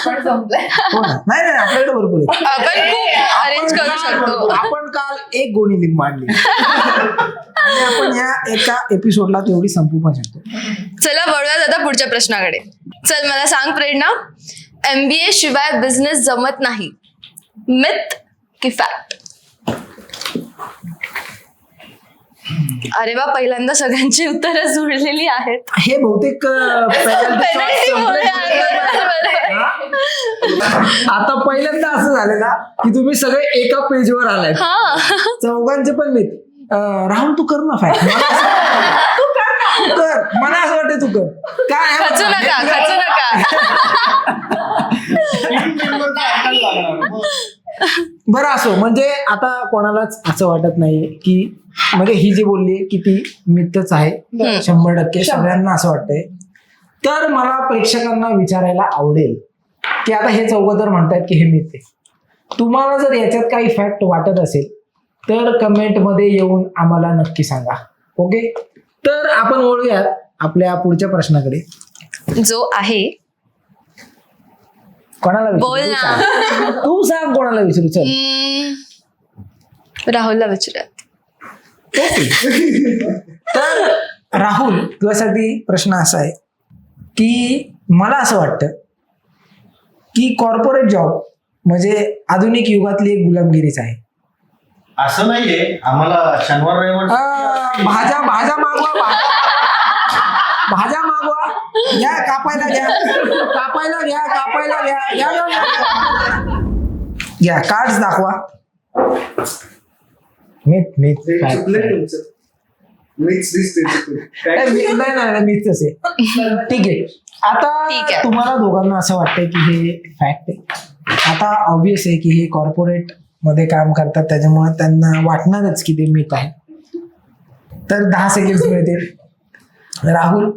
D: पण संपलाय.
F: हो ना? नाही नाही, आपल्याकडे भरपूर आहे.
E: आपण खूप अरेंज करू शकतो.
F: आपण काल एक गोणी लिंक मांडली आणि आपण ह्या एका एपिसोडला तेवढी संपू पण शकतो.
E: चला वळूयात आता पुढच्या प्रश्नाकडे. चल मला सांग प्रेरणा, MBA शिवाय बिझनेस जमत नाही, मिथ की फॅक्ट? अरे वा, पहिल्यांदा सगळ्यांची उत्तरं जुळलेली आहेत.
F: हे बहुतेक
E: पेनल्टी मुळे आहे.
F: आता पहिल्यांदा असं झालं ना की तुम्ही सगळे एका पेजवर आलाय.
E: हा,
F: चौघांचे पण मिथ. राहुल तू कर ना फॅक्ट. तू कर, मला असं वाटतं तू कर. काय
E: खचू नका, खचू नका.
F: बरं असो, म्हणजे आता कोणालाच असं वाटत नाही की म्हणजे ही जी बोलली की ती मिथच आहे 100%, सगळ्यांना असं वाटतंय. तर मला प्रेक्षकांना विचारायला आवडेल की आता हे चौघं तर म्हणतायत की हे मिथ आहे, तुम्हाला जर याच्यात काही फॅक्ट वाटत असेल तर कमेंट मध्ये येऊन आम्हाला नक्की सांगा. ओके, तर आपण वळूयात आपल्या पुढच्या प्रश्नाकडे,
E: जो आहे
F: कोणाला विचारू?
E: बोल ना.
F: तू सांग कोणाला विचारू. चल,
E: राहुलला विचारूयात.
F: तर राहुल, तुझ्यासाठी प्रश्न असा आहे की मला असं वाटतं की कॉर्पोरेट जॉब म्हणजे आधुनिक युगातली एक गुलामगिरीच आहे.
B: असं नाहीये, आम्हाला शनिवार रविवार
F: भाज्या मागवा, भाज्या मागवा, घ्या कापायला घ्या, घ्या कार्ड्स दाखवा. मीच
B: चुकलंय तुमचं. मीच दिसते चुकलं. काय?
F: नाही मीच तसे. ठीक आहे. आता
E: ठीक आहे.
F: तुम्हाला दोघांना असं वाटतंय की हे फॅक्ट आहे. आता ऑब्विस आहे की हे कॉर्पोरेट मध्ये काम करतात, त्याच्यामुळे त्यांना वाटणारच की ते मीठ आहे. तर 10 सेकंड मिळतील. राहुल,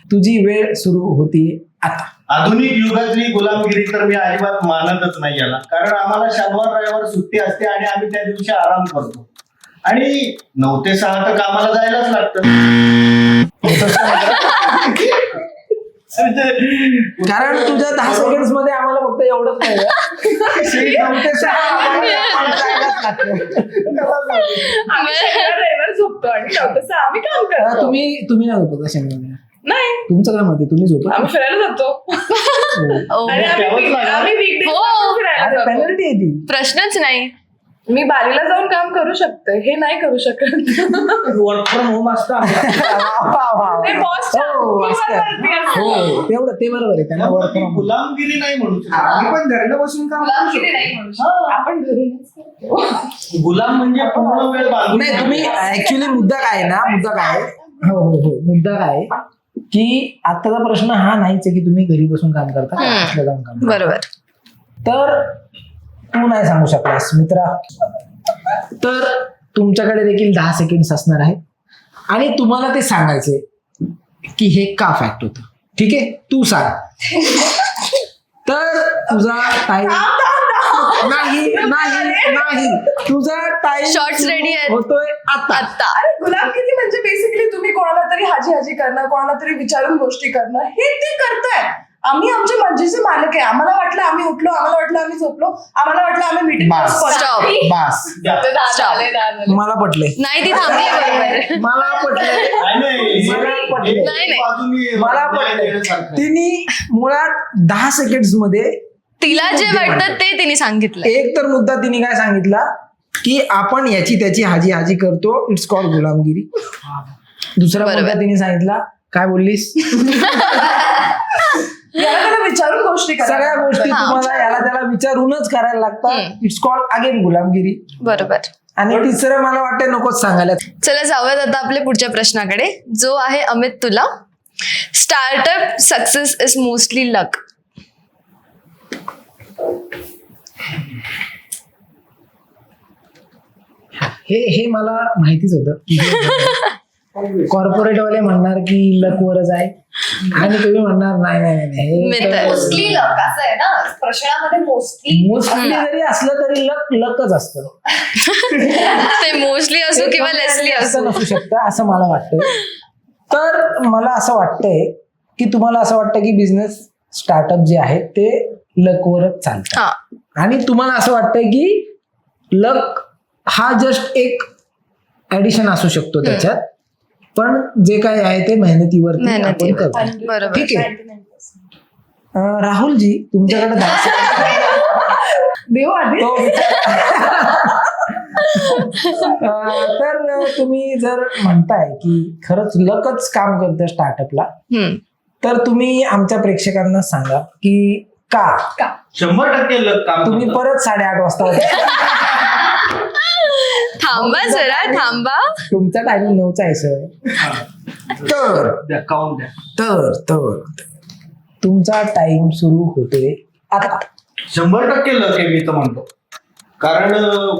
F: तुझी वेळ सुरू होती आता.
B: आधुनिक युगातली गुलामगिरी तर मी अजिबात मानतच नाही याला, कारण आम्हाला शनिवार रविवार सुट्टी असते आणि आम्ही त्या दिवशी आराम करतो आणि 9 ते 6 तर कामाला जायलाच लागतं.
F: कारण तुझ्या 10 सेकंड मध्ये आम्हाला फक्त एवढंच कळलं. 9 ते 6 आम्हाला जायलाच लागतं.
C: आम्ही शनिवार रविवार झोपतो आणि 9 ते 6 आम्ही काम करतो.
F: तुम्ही नाही झोपत का शनिवारी?
C: नाही,
F: तुमचं काय मत आहे? तुम्ही झोपत?
C: आम्ही फिरायला जातो आणि आम्ही weekdays
E: हो.
C: ला फिरायला जातो.
F: पेनल्टी आहे ती.
E: प्रश्नच नाही.
C: मी बारीला जाऊन काम करू शकते, हे नाही करू शकत.
F: वर्क फ्रॉम होम असतं.
C: ते bossच्या हुकूमावरती असतं.
F: हो तेवढं ते बरोबर आहे. त्यांना वर्क फ्रॉम होम.
B: गुलामगिरी नाही म्हणू शकत. आम्ही पण घरला बसून काम करू
D: गुलामगिरी नाही म्हणू शकत.
B: शकतो.
C: आपण घरूनच करतो.
B: गुलाम म्हणजे पूर्ण वेळ बांधून.
F: नाही तुम्ही ऍक्च्युली मुद्दा काय आहे ना, मुद्दा काय आहे? हो मुद्दा काय आहे की आताचा प्रश्न हा नाहीच आहे की तुम्ही घरी बसून काम करता का ऑफिसला जाऊन काम करता.
E: बरोबर.
F: तर तू नाही सांगू शकलास मित्रा. तर तुमच्याकडे देखील 10 सेकंड असणार आहेत आणि तुम्हाला ते सांगायचंय की हे का फॅक्ट होतं. ठीक आहे, तू सांग. तर तुझा टाइम नाही तुझा टाइम
E: Shots ready आहेत.
F: होतोय आता.
C: अरे गुलामगिरी म्हणजे बेसिकली तुम्ही कोणाला तरी हाजी करणं, कोणाला तरी विचारून गोष्टी करणं, हे ते करताय. आम्ही आमच्या मर्जीचे मालक आहे. आम्हाला वाटलं आम्ही उठलो, आम्हाला वाटलं आम्ही झोपलो, आम्हाला वाटलं आम्ही मीटिंग
F: बस.
E: Stop.
F: बस
E: Stop.
F: मला पटलंय.
E: नाही ती थांबली बरोबर.
F: मला पटलंय. मला पटलंय.
E: नाही.
F: मला पटलंय. तिने मुळात 10 सेकंड मध्ये
E: तिला जे वाटतं ते तिने सांगितलं.
F: एक तर मुद्दा तिने काय सांगितला की आपण याची त्याची हाजी करतो, इट्स कॉल्ड गुलामगिरी. दुसरा
E: बरोबर.
F: मुद्दा तिने सांगितला, काय बोललीस?
C: याला त्याला विचारून गोष्टी करा.
F: सगळ्या गोष्टी
E: हा.
F: तुम्हाला याला त्याला विचारूनच करायला लागतात. इट्स कॉल्ड अगेन गुलामगिरी.
E: बरोबर.
F: आणि तिसरं मला वाटतं नकोच सांगायला.
E: चला जाऊयात आता आपल्या पुढच्या प्रश्नाकडे, जो आहे अमित तुला. स्टार्टअप सक्सेस इज मोस्टली लक.
F: हे मला माहितीच होतं की कॉर्पोरेट वाले म्हणणार की लकवरच आहे आणि तुम्ही म्हणणार नाही.
D: मोस्टली लक असं आहे ना प्रश्नामध्ये. मोस्टली
F: मोस्टली जरी असलं तरी लकच असतं.
E: ते मोस्टली असो किंवा लेसली असो.
F: असं नसू शकतं असं मला वाटतं. तर मला असं वाटतंय की तुम्हाला असं वाटतं की बिझनेस स्टार्टअप जे आहेत ते लकवरच चालतात
E: हा.
F: आणि तुम्हाला असं वाटतंय की लक हा जस्ट एक ऍडिशन असू शकतो त्याच्यात, पण जे काय आहे ते मेहनतीवरती आपण करतो.
E: बरोबर.
F: ठीक आहे. राहुलजी तुमच्याकडे 10 सेकंद.
C: देव आधी
F: तो तर तुम्ही जर म्हणताय की खरंच लकच काम करतं स्टार्टअपला, तर तुम्ही आमच्या प्रेक्षकांना सांगा की का
B: 100% लक काम
F: तुम्ही
B: करतं.
F: परत 8:30 वाजता होता.
E: थांबा जरा थांबा.
F: तुमचा टायमिंग 9चा आहे सर. तर
B: द्या, काउंट द्या.
F: तर तुमचा टाइम सुरू होतोय आता.
B: 100% लक आहे मी तर म्हणतो. कारण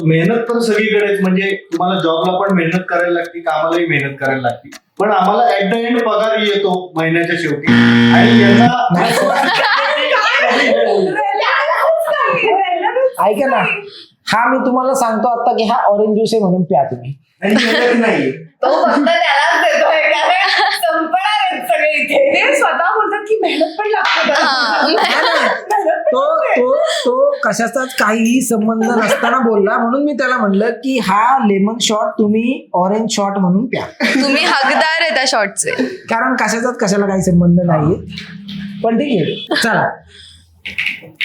B: मेहनत तर सगळीकडेच, म्हणजे तुम्हाला जॉबला पण मेहनत करायला लागते, कामालाही मेहनत करायला लागते, पण आम्हाला ऍट द एंड पगार येतो महिन्याच्या शेवटी. आणि
F: ऐका ना, हा मी तुम्हाला सांगतो आता की हा ऑरेंज ज्यूस आहे म्हणून प्या तुम्ही.
B: नाही
D: तो फक्त त्यालाच देतोय कारण संपणार आहेत सगळे इथे.
C: ते स्वतः बोलतात की मेहनत पण लागते.
F: तो कशाचाच काहीही संबंध नसताना बोलला, म्हणून मी त्याला म्हणलं की हा लेमन शॉट तुम्ही ऑरेंज शॉट म्हणून प्या.
E: तुम्ही हकदार आहे त्या शॉटचे.
F: कारण कशाचाच कशाला काही संबंध नाहीये. पण ठीक आहे, चला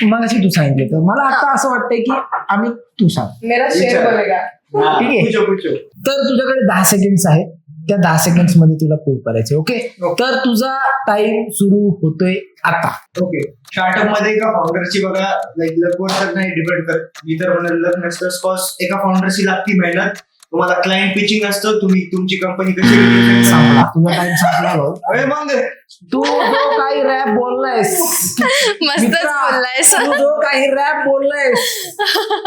F: मगाशी तू सांगितलं तर मला आता असं वाटतंय की आम्ही तू सांग.
C: मेरा शेर
B: विचार.
C: बोलेगा.
F: ठीक आहे.
B: पूछो.
F: तर तुझ्याकडे 10 सेकंड्स आहेत. त्या 10 सेकंड्स मध्ये तुला प्रूव्ह करायचे. ओके, तर तुझा टाइम सुरू होतोय आता.
B: ओके. स्टार्टअप मध्ये एका फाउंडरची बघा लाईक लकवर तर नाही डिपेंड करत. मी तर म्हणेल लक नसतंच. कॉज एका फाउंडरची लागती मेहनत. तुम्हाला क्लायंट पिचिंग असतं. तुम्ही तुमची कंपनी कशी represent
F: संपला तुझा टाइम संपला भाऊ.
B: अरे मग
F: तू जो काही रॅप बोललायस
E: मस्तच
F: मित्रा,
E: बोललायस.
F: तू जो काही रॅप बोललायस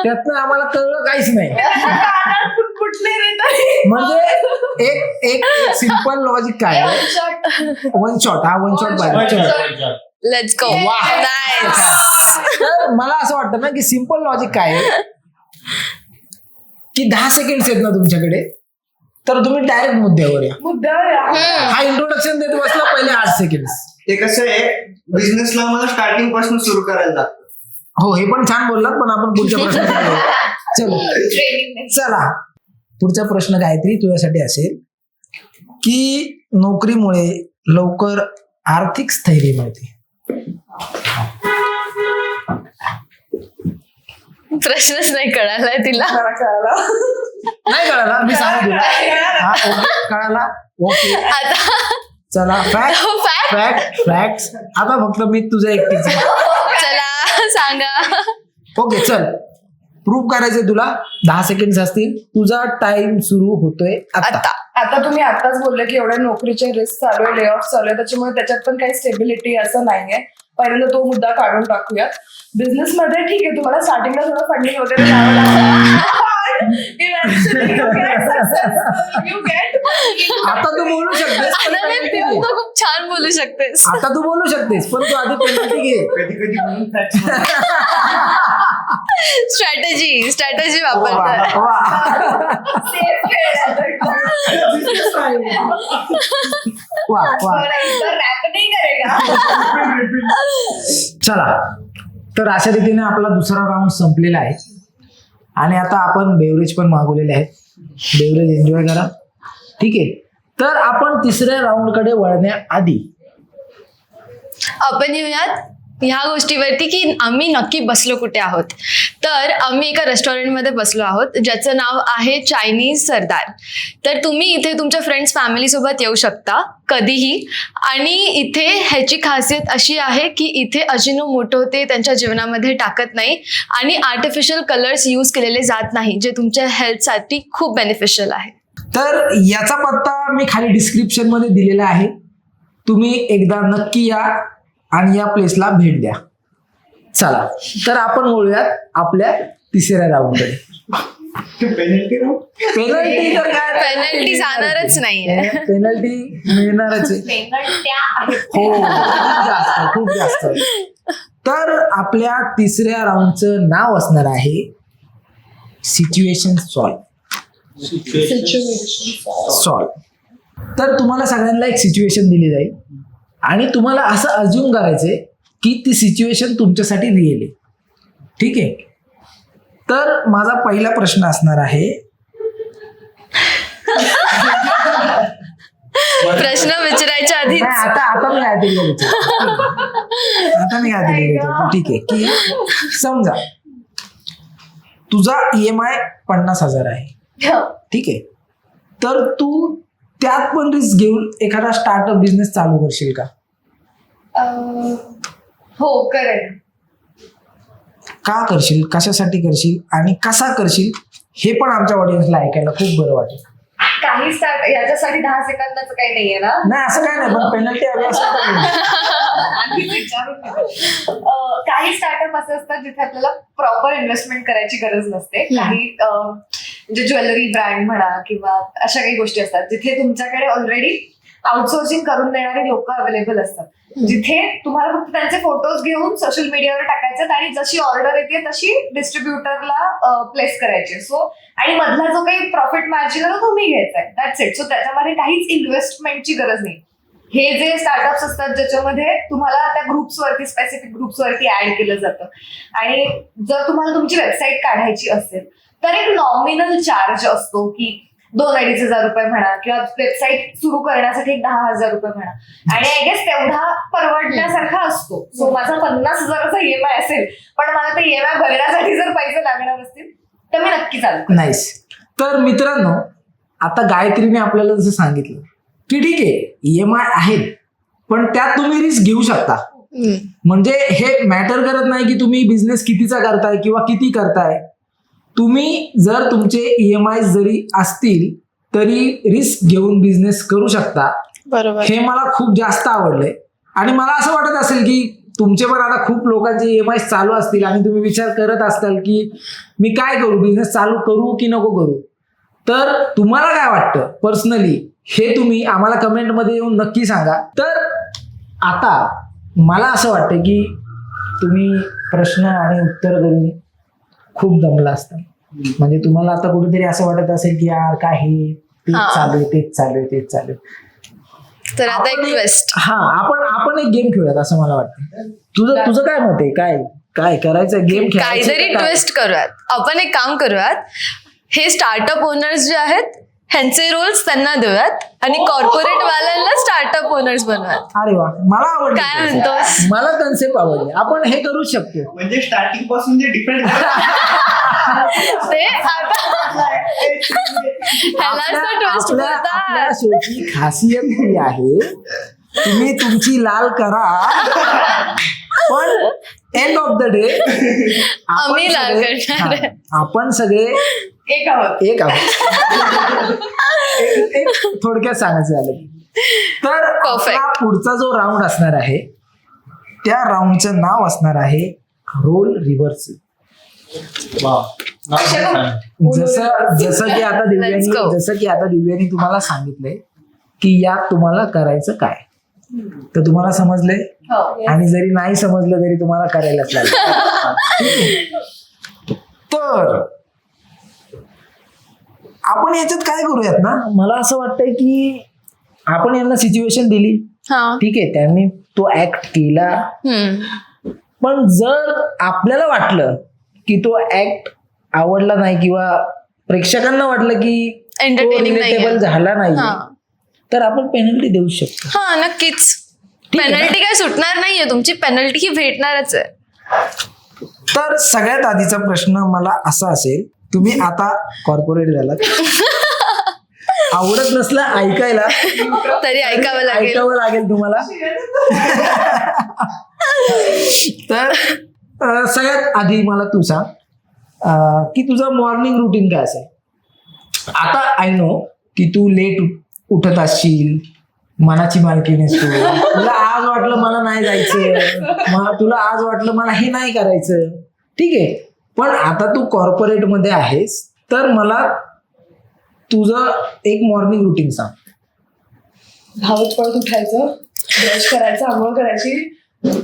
F: त्यातनं आम्हाला कळलं काहीच नाही.
C: कानात फुटफुटले रे तरी.
F: म्हणजे एक सिंपल लॉजिक काय आहे? वन शॉट
B: One
F: पाहिजे.
E: Let's go.
F: वाह.
E: नाईस.
F: तर मला असं वाटतं ना की सिंपल लॉजिक काय आहे की 10 सेकंड्स आहेत ना तुमच्याकडे, तर तुम्ही डायरेक्ट मुद्द्यावर या.
C: मुद्द्यावर या.
F: हा इंट्रोडक्शन देत बसला पहिले 8 सेकंड्स.
B: ते कसं आहे बिझनेसला मला स्टार्टिंग पासून सुरू करायला लागतं.
F: हो, हे पण छान बोललात, पण आपण पुढच्या प्रश्नाकडे चलो. चला, पुढचा प्रश्न काहीतरी तुझ्यासाठी असेल की नोकरीमुळे लवकर आर्थिक स्थैर्य मिळते.
E: प्रश्नच नाही कळालाय तिला.
C: मला कळाला.
F: नाही कळाला, मी सांगू तुला. हा, ओके, कळाला. ओके,
E: आता
F: चला. फॅक्ट्स आता फक्त मी तुझं एकटीच.
E: चला सांगा.
F: ओके, चल प्रूव्ह करायचंय तुला. 10 सेकंड असतील. तुझा टाइम सुरू होतोय आता.
C: आता तुम्ही आताच बोलले की एवढ्या नोकरीचे रिस्क चालू आहे, ले ऑफ चालू आहे, त्याच्यामुळे त्याच्यात पण काही स्टेबिलिटी असं नाहीये. पहिल्यांदा तो मुद्दा काढून टाकूयात. बिझनेस मध्ये ठीक आहे तुम्हाला स्टार्टिंगला थोडं फंडिंग वगैरे द्यावं लागतं. Eventually you get successful, you get money.
F: आता तू बोलू शकतेस, पण
E: आता नाही,
F: penalty
E: तू
F: घे.
E: तर खूप छान बोलू शकतेस.
F: आता तू बोलू शकतेस, पण तू आधी पेनल्टी घे.
B: कधी म्हणून tax मध्ये.
E: स्ट्रॅटेजी वापरतात.
C: Safe खेळायचं.
F: वा.
C: रॅप नाही करेगा.
F: चला, तर अशा रीतीने आपला दुसरा राऊंड संपलेला आहे आणि आता आपण बेवरेज पण मागवलेले आहेत. बेवरेज एन्जॉय करा. ठीक आहे, तर आपण तिसऱ्या राऊंड कडे वळण्याआधी
E: आपण येऊयात ह्या गोष्टीवरती की आम्ही नक्की बसलो कुठे आहोत. तर आम्ही एका रेस्टॉरंटमध्ये बसलो आहोत ज्याचं नाव आहे चायनीज सरदार. तर तुम्ही इथे तुमच्या फ्रेंड्स फॅमिली सोबत येऊ शकता कधीही. आणि इथे ह्याची खासियत अशी आहे की इथे अजिनोमोटो ते त्यांच्या जेवणामध्ये टाकत नाही आणि आर्टिफिशियल कलर्स यूज केलेले जात नाही, जे तुमच्या हेल्थसाठी खूप बेनिफिशियल आहे.
F: तर याचा पत्ता मी खाली डिस्क्रिप्शन मध्ये दिलेला आहे. तुम्ही एकदा नक्की या आणि या प्लेसला भेट द्या. चला, तर आपण बोलूयात आपल्या तिसऱ्या राऊंडकडे.
B: पेनल्टी राहू.
F: पेनल्टी तर काय,
E: पेनल्टी जाणारच नाहीये.
F: पेनल्टी मिळणारच आहे. हो, खूप जास्त. तर आपल्या तिसऱ्या राऊंडचं नाव असणार आहे सिच्युएशन सॉल्व. तर तुम्हाला सगळ्यांना एक सिच्युएशन दिली जाईल आणि तुम्हाला असं अज्युम करायचंय की ती सिच्युएशन तुमच्यासाठी रिअल आहे. ठीक आहे, तर माझा पहिला प्रश्न असणार आहे,
E: प्रश्न विचारायच्या आधी
F: नाही, आता मी काय दिलेलं विचारतो. आता मी काय दिलेलं विचारतो. ठीक आहे, की समजा तुझा EMI 50,000 आहे. ठीक आहे, तर तू त्यात पण रिस्क घेऊन एखादा स्टार्टअप बिझनेस चालू करशील का?
D: हो करेल.
F: का करशील, कशासाठी करशील आणि कसा करशील हे पण आमच्या ऑडियन्सला ऐकायला खूप बरं वाटेल.
D: काही स्टार्ट याच्यासाठी 10 सेकंदाचं काही नाहीये ना.
F: नाही, असं काय नाही, पण पेनल्टी हवी असेल तर बोल.
D: आधीच विचारून ठेव. काही स्टार्टअप असे असतात जिथे आपल्याला प्रॉपर इन्व्हेस्टमेंट करायची गरज नसते. काही म्हणजे ज्वेलरी ब्रँड म्हणा किंवा अशा काही गोष्टी असतात जिथे तुमच्याकडे ऑलरेडी आउटसोर्सिंग करून देणारे लोक अवेलेबल असतात, जिथे तुम्हाला फक्त त्यांचे फोटोज घेऊन सोशल मीडियावर टाकायचे आणि जशी ऑर्डर येते तशी डिस्ट्रीब्युटरला प्लेस करायची. सो आणि मधला जो काही प्रॉफिट मार्जिन आहे तो तुम्ही घ्यायचा आहे. That's it. सो त्याच्यामध्ये काहीच इन्व्हेस्टमेंटची गरज नाही. हे जे स्टार्टअप्स असतात ज्याच्यामध्ये तुम्हाला त्या ग्रुप्सवरती स्पेसिफिक ग्रुप्सवरती ऍड केलं जातं आणि जर तुम्हाला तुमची वेबसाईट काढायची असेल तर एक नॉमिनल चार्ज असतो की 2,500 म्हणा किंवा वेबसाईट सुरू करण्यासाठी 10,000 म्हणा. आणि आय गेस तेवढा परवडण्यासारखा असतो. सो माझा 50,000चा EMI असेल, पण मला ते EMI भरण्यासाठी जर पैसे लागणार असतील तर मी नक्की चालू करेन.
F: नाईस. तर मित्रांनो, आता गायत्रीने आपल्याला जसं सांगितलं की ठीक आहे EMI आहेत, पण त्यात तुम्ही रिस्क घेऊ शकता. म्हणजे हे मॅटर करत नाही की तुम्ही बिझनेस कितीचा करताय किंवा किती करताय. तुम्ही जर तुमचे EMI जरी असतील तरी रिस्क घेऊन बिझनेस करू शकता.
E: बरोबर.
F: हे मला खूप जास्त आवडलंय. आणि मला असं वाटत असेल की तुमचे पण आता खूप लोकांचे EMI चालू असतील आणि तुम्ही विचार करत असाल की मी काय करू, बिझनेस चालू करू की नको करू. तर तुम्हाला काय वाटतं पर्सनली हे तुम्ही आम्हाला कमेंटमध्ये येऊन नक्की सांगा. तर आता मला असं वाटतं की तुम्ही प्रश्न आणि उत्तर करून खूप दमला असता. म्हणजे तुम्हाला आता कुठेतरी असं वाटत असेल की यार काय हे तेच
E: हा.
F: चालू आहे, तेच चालू आहे, तेच चालू आहे.
E: तर आता एक
F: आपण
E: ट्विस्ट.
F: आपण एक गेम खेळूयात असं मला वाटतं. तुझं काय मत आहे? काय काय करायचं गेम
E: काहीतरी ट्विस्ट करूयात. आपण एक काम करूयात, हे स्टार्टअप ओनर्स जे आहेत ह्यांचे रोल्स त्यांना देऊयात आणि कॉर्पोरेट वाल्यांना स्टार्टअप ओनर्स बनवूयात.
F: अरे वा, मला आवडलं.
E: काय म्हणतोस?
F: मला कन्सेप्ट आवडली. आपण हे करू शकतो.
B: म्हणजे स्टार्टिंग पासून जे डिपेंड
E: ते आता ह्यालाच तर ट्विस्ट बोलतात.
F: आपल्या शेवटी खासियत ही आहे, तुम्ही तुमची लाल करा पण एंड ऑफ द डे
E: आम्ही लाल करणार आहे.
F: आपण सगळे
C: एक आहोत.
F: एक आहोत. एक थोडक्यात सांगायचं झालं की. तर
E: Perfect.
F: आपला पुढचा जो राऊंड असणार आहे त्या राऊंडचं नाव असणार आहे रोल रिव्हर्सल. जसं की आता
E: Let's go.
F: दिव्यानी तुम्हाला सांगितलंय की यात तुम्हाला करायचं काय, तर तुम्हाला समजलंय.
D: हो.
F: आणि जरी नाही समजलं तरी तुम्हाला करायलाच लागेल. तर आपण याच्यात काय करूयात ना, मला असं वाटतंय की आपण यांना सिच्युएशन दिली,
E: हा.
F: ठीक आहे, त्यांनी तो ऍक्ट केला. पण जर आपल्याला वाटलं की तो ऍक्ट आवडला नाही किंवा प्रेक्षकांना वाटलं की
E: Entertaining नाहीये.
F: रिलेटेबल झाला नाही,
E: हा.
F: तर आपण पेनल्टी देऊ शकतो.
E: हा नक्कीच.
F: ठीक आहे ना?
E: पेनल्टी काय सुटणार नाहीये, तुमची पेनल्टी ही भेटणारच आहे.
F: तर सगळ्यात आधीचा प्रश्न मला असा असेल, तुम्ही आता कॉर्पोरेट झालात, आवडत नसलं ऐकायला
E: तरी ऐकावं लागेल.
F: तुम्हाला. तर सगळ्यात आधी मला तू सांग की तुझं मॉर्निंग रुटीन काय असेल. आता आय नो की तू लेट उठत असशील, मनाची मालकीणीस तू. तुला आज वाटलं मला नाही जायचं, तुला आज वाटलं मला हे नाही करायचं, ठीक आहे. पण आता तू कॉर्पोरेट मध्ये आहेस, तर मला तुझं एक मॉर्निंग रुटीन सांग.
C: धावत पळत उठायचं, ब्रश करायचं, आंघोळ करायची,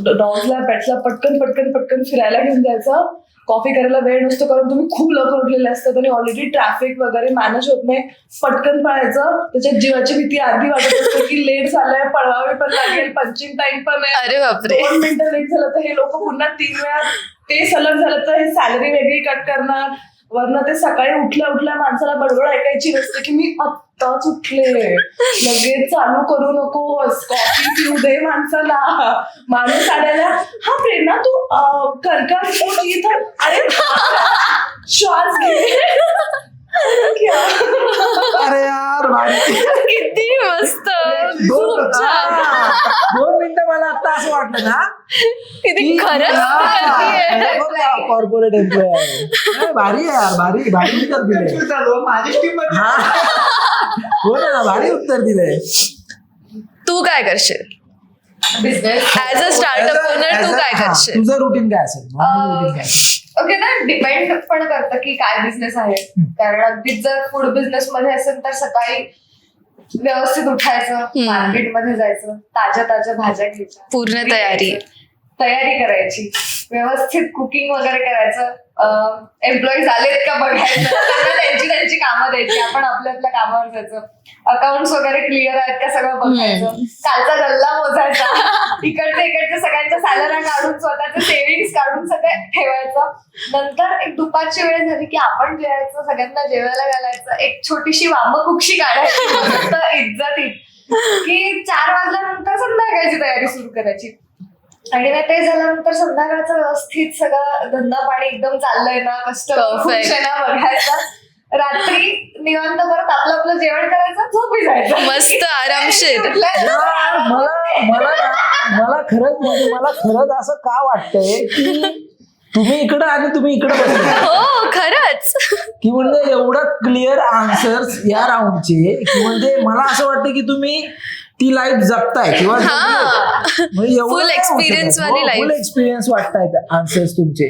C: डॉगला पेटला पटकन पटकन पटकन फिरायला घेऊन जायचं. कॉफी करायला वेळ नसतो कारण तुम्ही खूप लवकर उठलेले असतात आणि ऑलरेडी ट्रॅफिक वगैरे मॅनेज होत नाही. पटकन पळायचं, त्याच्यात जीवाची भीती अर्धी वाटत असते की लेट झालंय, पळवावे पण लागेल, पंचिंग टाइम पण आहे.
E: अरे बापरे.
C: 2 मिनिटं लेट झालं तर हे लोक पुन्हा 3 वेळा, ते सलग झालं तर हे सॅलरी वेगळी कट करणार. वरनं ते सकाळी उठल्या उठल्या माणसाला बडबड ऐकायची नसते की मी आत्ताच उठले, लगेच चालू करू नकोस, कॉफी पिऊ दे माणसाला. माणूस आल्याला हा प्रेरणा तू करकार इथं, अरे श्वास घे.
F: अरे यार
E: किती मस्त.
F: 2 मिनिटं मला आता असं वाटलं ना
E: किती खरंच करतीये.
F: कॉर्पोरेट एम्प्लॉय आहे. भारी आहे यार, भारी भारी उत्तर दिलंय.
B: माझ्या टीम मध्ये
F: हा. हो ना, भारी उत्तर दिलंय.
E: तू काय करशील
D: business.
E: As a startup owner? तू काय
F: हा,
E: करशील?
F: तुझं रुटीन काय असेल? मॉर्निंग रुटीन काय?
D: ओके ना, डिपेंड पण करतं की काय बिझनेस आहे. कारण अगदीच जर फूड बिझनेस मध्ये असेल तर सकाळी व्यवस्थित उठायचं, मार्केटमध्ये जायचं, ताज्या ताज्या भाज्या घ्यायच्या,
E: पूर्ण तयारी.
D: तयारी करायची, व्यवस्थित कुकिंग वगैरे करायचं, एम्प्लॉईज आलेत का बघायचं, त्यांना त्यांची कामं द्यायची, आपण आपल्या कामावर जायचं, अकाउंट्स वगैरे क्लिअर आहेत का सगळं बघायचं, कालचा गल्ला मोजायचा, इकडचे सगळ्यांच्या सॅलऱ्या काढून स्वतःचे सेव्हिंग्स काढून सगळं ठेवायचं. नंतर एक दुपारची वेळ झाली की आपण जेवायचं, सगळ्यांना जेवायला घालायचं, एक छोटीशी वामकुक्षी काढायची इज्जतीत, की 4 वाजल्यानंतर संध्याकाळची तयारी सुरू करायची. आणि मग ते झाल्यानंतर संध्याकाळचं व्यवस्थित सगळं धंदा पाणी एकदम चाललंय ना, कस्टमर खुश आहे ना बघायचा, रात्री निवांत परत आपलं जेवण करायचं, झोपी जायचं,
E: मस्त आरामशीर.
F: मला खरंच असं का वाटतंय की तुम्ही इकडं आणि तुम्ही इकडे बसले,
E: हो खरंच.
F: की म्हणजे एवढं क्लिअर आन्सर्स या राऊंडचे, की म्हणजे मला असं वाटतं की तुम्ही ती लाईफ जगताय किंवा
E: Full experience वाली life.
F: फुल एक्सपिरियन्स वाटतायत आन्सर्स तुमचे.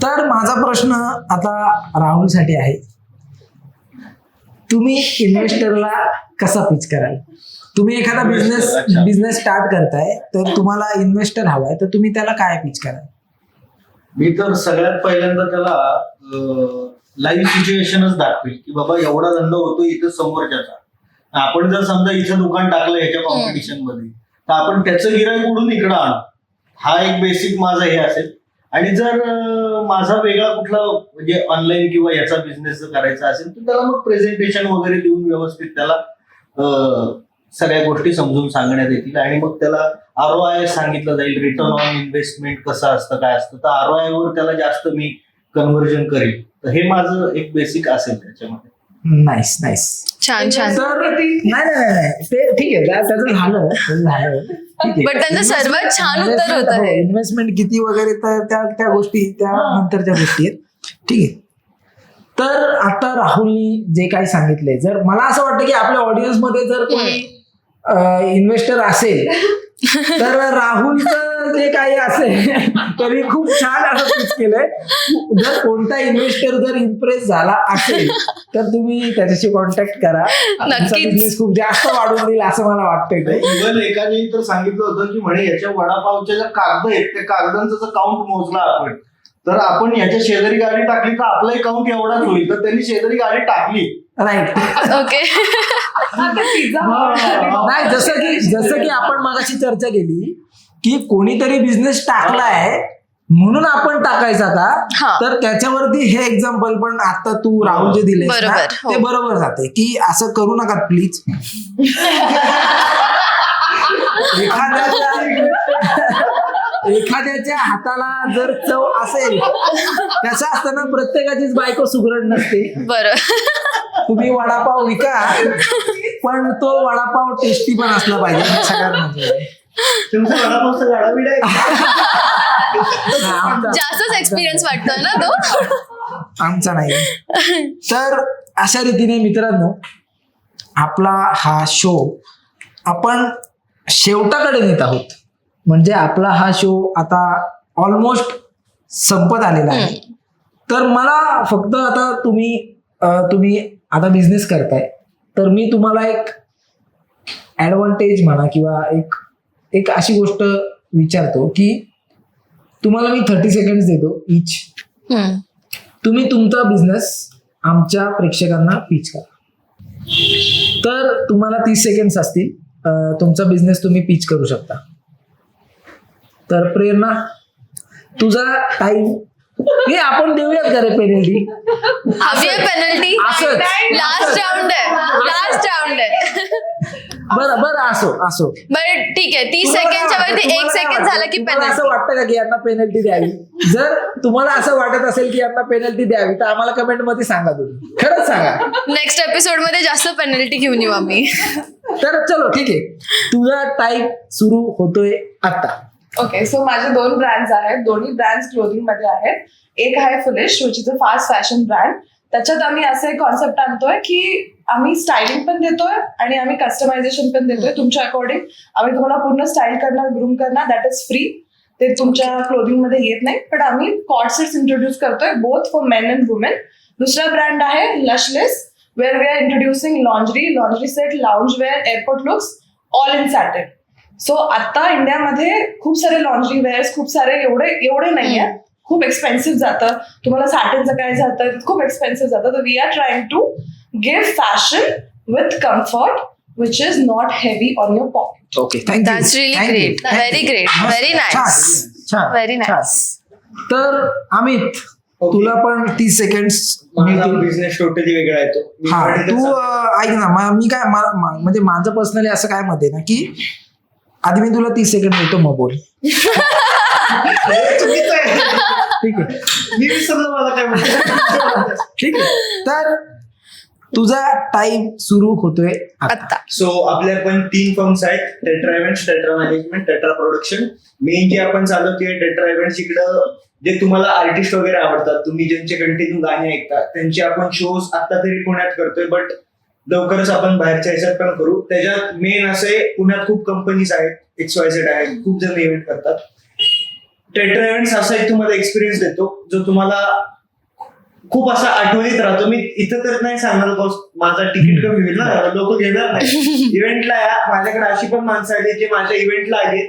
F: तर माझा प्रश्न आता राहुलसाठी आहे, तुम्ही इन्व्हेस्टरला कसा पिच कराल? तुम्ही एखादा बिझनेस स्टार्ट करताय, तर तुम्हाला इन्व्हेस्टर हवाय, तर तुम्ही त्याला काय पिच कराल?
B: मी तर सगळ्यात पहिल्यांदा त्याला लाईव्ह सिच्युएशनच दाखवेल की बाबा एवढा धंदा होतो इथं समोरच्याचा. आपण जर समजा इथं दुकान टाकलं ह्याच्या कॉम्पिटिशन मध्ये, तर आपण त्याचं गिराईक उडून इकडं आणू, हा एक बेसिक माझा हे असेल. आणि जर माझा वेगळा कुठला म्हणजे ऑनलाईन किंवा याचा बिझनेस जर करायचा असेल, तर त्याला मग प्रेझेंटेशन वगैरे देऊन व्यवस्थित त्याला सगळ्या गोष्टी समजून सांगण्यात येतील. आणि मग त्याला ROI सांगितलं जाईल, रिटर्न ऑन इन्व्हेस्टमेंट कसं असतं काय असतं, तर ROI वर त्याला जास्त मी कन्व्हर्जन करेल. तर हे माझं एक बेसिक असेल त्याच्यामध्ये.
F: नाईस.
E: छान.
F: तर नाही ते ठीक आहे, त्याचं झालं ठीक आहे.
E: But त्यांचं सर्वात छान उत्तर होतं हे.
F: इन्व्हेस्टमेंट किती वगैरे, तर त्या गोष्टी त्या नंतरच्या गोष्टी आहेत, ठीक आहे. तर आता राहुलनी जे काही सांगितलंय, जर मला असं वाटतं की आपल्या ऑडियन्स मध्ये जर कोणी इन्व्हेस्टर असेल, तर राहुलचं जे काही असेल तरी खूप छान असं पिच केलंय. जर कोणता इन्व्हेस्टर जर इम्प्रेस झाला असेल, तर तुम्ही त्याच्याशी कॉन्टॅक्ट करा, बिझनेस खूप जास्त वाढून देईल असं मला वाटतंय.
B: इव्हन एकाने तर सांगितलं होतं की म्हणे याच्या वडापावच्या ज्या कागद आहेत त्या कागदांचा जर काउंट मोजला आपण, तर आपण याच्या शेजारी गाडी टाकली तर आपलाही काउंट एवढाच होईल. तर त्यांनी शेजारी गाडी टाकली,
F: राईट.
E: ओके.
F: नाही, जसं की आपण मगाशी चर्चा केली की कोणीतरी बिझनेस टाकलाय म्हणून आपण टाकायचा आता, तर त्याच्यावरती हे एक्झाम्पल पण आता तू राहुल जे दिले ते बरोबर जाते की असं करू नका प्लीज. एखाद्याच्या हाताला जर चव असेल, कसं असताना प्रत्येकाचीच बायको सुगरण नसते.
E: बरं.
F: तुम्ही वडापाव विका, पण तो वडापाव टेस्टी पण असला पाहिजे सगळ्यात म्हणजे.
B: तुमचा वडापावचा गाडा बिडा
E: जास्तच एक्सपिरियन्स वाटतोय ना तो,
F: आमचा नाही. तर अशा रीतीने मित्रांनो, आपला हा शो आपण शेवटाकडे नेत आहोत. म्हणजे आपला हा शो आता ऑलमोस्ट संपत आलेला आहे. तर मला फक्त आता तुम्ही आता बिझनेस करताय, तर मी तुम्हाला एक ऍडव्हान्टेज म्हणा किंवा एक अशी गोष्ट विचारतो की तुम्हाला मी 30 सेकंड देतो इच. तुम्ही तुमचा बिझनेस आमच्या प्रेक्षकांना पिच करा. तर तुम्हाला 30 सेकंड असतील, तुमचा बिझनेस तुम्ही पिच करू शकता. तर प्रेरणा, तुझा टाइम हे आपण देऊयात का रे पेनल्टी?
E: हवी आहे पेनल्टी? लास्ट राऊंड आहे.
F: बरं असो
E: बरं ठीक आहे. 30 सेकंडच्या वरती 1 सेकंड झाला की
F: तुम्हाला
E: पेनल्टी.
F: असं वाटतं का की यांना पेनल्टी द्यावी? जर तुम्हाला असं वाटत असेल की यांना पेनल्टी द्यावी, तर आम्हाला कमेंट मध्ये सांगा. तुम्ही खरंच सांगा.
E: नेक्स्ट एपिसोड मध्ये जास्त पेनल्टी घेऊन येऊ आम्ही.
F: तर चलो ठीक आहे, तुझा टाइम सुरू होतोय आता.
C: ओके, सो माझे 2 ब्रँड्स आहेत. दोन्ही ब्रँड्स क्लोथिंग मध्ये आहेत. एक आहे foolish, which is a fast fashion brand. त्याच्यात आम्ही असे कॉन्सेप्ट आणतोय की आम्ही स्टायलिंग पण देतोय आणि आम्ही कस्टमायझेशन पण देतोय तुमच्या अकॉर्डिंग. आम्ही तुम्हाला पूर्ण स्टाईल करणार, ग्रूम करणार, दॅट इज फ्री. ते तुमच्या क्लोथिंग मध्ये येत नाही, पण आम्ही कॉर्ड सेट्स इंट्रोड्यूस करतोय both for men and women. दुसरा ब्रँड आहे लशलेस, where we are introducing laundry set, lounge wear, airport looks, all in satin. So आता इंडियामध्ये खूप सारे लॉन्ड्री वेअर्स, खूप सारे एवढे नाहीये, खूप एक्सपेन्सिव्ह जातं. तुम्हाला सॅटिनचं काय जातं, खूप एक्सपेन्सिव्ह जातं. तर we are trying to give fashion with comfort which is not heavy on your pocket.
F: Okay, thank you.
E: That's really great. Very great. Very nice.
F: छान.
E: Very nice.
F: तर अमित, तुला पण 30 सेकंड
B: माझा बिझनेस टोटली वेगळा आहे तो. मी
F: हा,
B: पण इथे
F: तू ऐक ना, मी काय म्हणजे माझं पर्सनली असं काय मत आहे ना, की आधी मी तुला 30 सेकंड देतो, मग बोल.
B: हे चुकीचं आहे.
F: ठीक आहे,
B: मी विसरलो मला काय म्हणतो.
F: ठीक आहे. तर तुझा टाइम सुरू होतोय
E: आत्ता.
B: सो आपल्या पण 3 फर्म्स आहेत, tetra events, tetra management, tetra production. Main जे आपण चालवतोय टेट्रा इव्हेंट्स, इकडं जे तुम्हाला आर्टिस्ट वगैरे आवडतात, तुम्ही ज्यांचे कंटिन्यू गाणे ऐकतात, त्यांचे आपण शोज आता तरी पुण्यात करतोय, बट लवकरच आपण बाहेरच्या ह्याच्यात पण करू. त्याच्यात मेन असे पुण्यात खूप कंपनीज आहेत, XYZ आहेत, खूप जण इव्हेंट करतात. टेट्रा इव्हेंट्स असा एक तुम्हाला एक्सपिरियन्स देतो जो तुम्हाला खूप असा आठवणीत राहतो. मी इथं तर नाही सांगणार बिकॉज माझा तिकीट कमी होईल ना, लोक घेणार नाही. इव्हेंटला माझ्याकडे अशी पण माणसं आली जे माझ्या इव्हेंटला आली,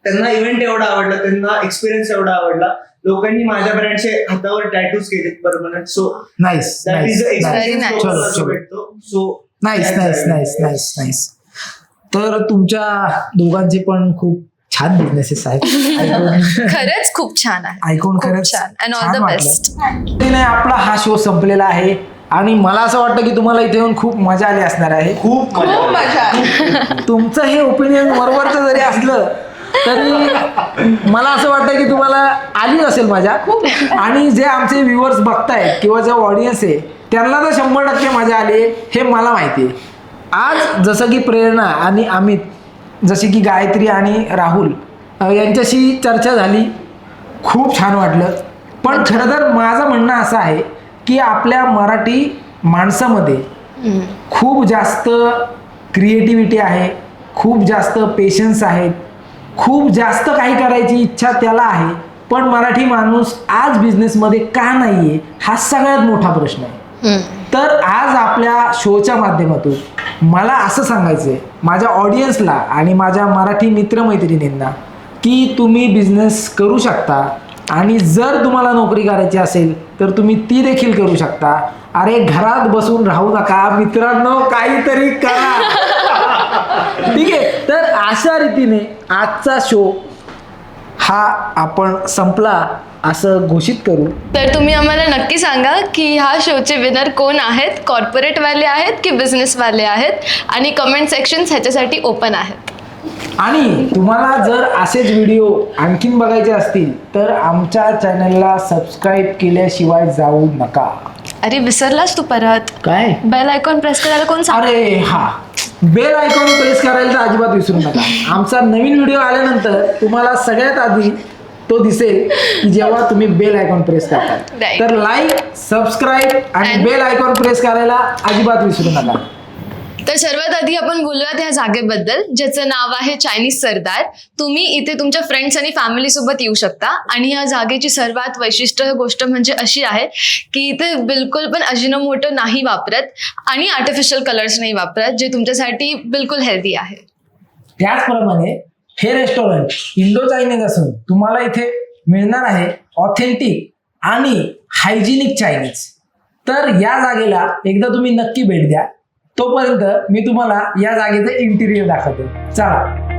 B: त्यांना इव्हेंट एवढा आवडला, त्यांना एक्सपिरियन्स एवढा आवडला, लोकांनी माझ्या ब्रँडचे हातावर टॅटूज केलेत permanent. So
F: nice
B: that is
E: Very nice.
B: Experience भेटतो. So
F: nice nice nice nice nice. तर तुमच्या दोघांचे पण खूप छान बिझनेसेस आहेत.
E: खरंच खूप छान आहे.
F: ऐकून
E: खूप
F: खरंच
E: छान. And all
F: छान
E: the
F: वाटलं.
E: best.
F: नाही, आपला हा शो संपलेला आहे आणि मला असं वाटतं की तुम्हाला इथे येऊन खूप मजा आली असणार आहे.
B: खूप
C: खूप मजा आली.
F: तुमचं हे ओपिनियन वरवरचं जरी असलं तरी मला असं वाटतं की तुम्हाला आली असेल मजा. आणि जे आमचे व्ह्युअर्स बघतायत किंवा जे ऑडियन्स आहे त्यांना तर 100% मजा आली हे मला माहिती आहे. आज जसं की प्रेरणा आणि अमित, जसे की गायत्री आणि राहुल यांच्याशी चर्चा झाली, खूप छान वाटलं. पण खरं तर माझं म्हणणं असं आहे की आपल्या मराठी माणसामध्ये खूप जास्त क्रिएटिव्हिटी आहे, खूप जास्त पेशन्स आहेत, खूप जास्त काही करायची इच्छा त्याला आहे. पण मराठी माणूस आज बिझनेसमध्ये का नाही आहे हा सगळ्यात मोठा प्रश्न आहे. तर आज आपल्या शोच्या माध्यमातून मला असं सांगायचं आहे माझ्या ऑडियन्सला आणि माझ्या मराठी मित्रमैत्रिणींना की तुम्ही बिझनेस करू शकता आणि जर तुम्हाला नोकरी करायची असेल तर तुम्ही ती देखील करू शकता. अरे घरात बसून राहू नका मित्रांनो, काहीतरी करा. ठीक आहे, तर अशा रीतीने आजचा शो हा आपण संपला असं घोषित करू.
E: तर तुम्ही आम्हाला नक्की सांगा की ह्या शोचे विनर कोण आहेत, कॉर्पोरेटवाले आहेत की बिझनेसवाले आहेत, आणि कमेंट सेक्शन ह्याच्यासाठी ओपन आहेत.
F: आणि तुम्हाला जर असेच व्हिडिओ आणखीन बघायचे असतील तर आमच्या चॅनलला सबस्क्राईब केल्याशिवाय जाऊ नका.
E: अरे विसरलास तू परत,
F: काय?
E: बेल आयकॉन प्रेस करायला कोण सांग.
F: अरे हा, बेल आयकॉन प्रेस करायला तर अजिबात विसरू नका. आमचा नवीन व्हिडिओ आल्यानंतर तुम्हाला सगळ्यात आधी तो दिसेल की जेव्हा तुम्ही बेल आयकॉन प्रेस करता.
E: Right.
F: तर लाईक, सबस्क्राईब आणि
E: And-
F: बेल आयकॉन प्रेस करायला अजिबात विसरू नका.
E: तर सर्वात आधी आपण बोलूयात ह्या जागेबद्दल, ज्याचं नाव आहे चायनीज सरदार. तुम्ही इथे तुमच्या फ्रेंड्स आणि फॅमिली सोबत येऊ शकता. आणि या जागेची सर्वात वैशिष्ट्य गोष्ट म्हणजे अशी आहे की इथे बिलकुल पण अजिनोमोटो नाही वापरत आणि आर्टिफिशियल कलर्स नाही वापरत, जे तुमच्यासाठी बिलकुल हेल्दी आहे.
F: त्याचप्रमाणे हे रेस्टॉरंट इंडो चायनीज असून तुम्हाला इथे मिळणार आहे ऑथेंटिक आणि हायजिनिक चायनीज. तर या जागेला एकदा तुम्ही नक्की भेट द्या. तोपर्यंत मी तुम्हाला या जागेचं इंटिरियर दाखवतो. चला.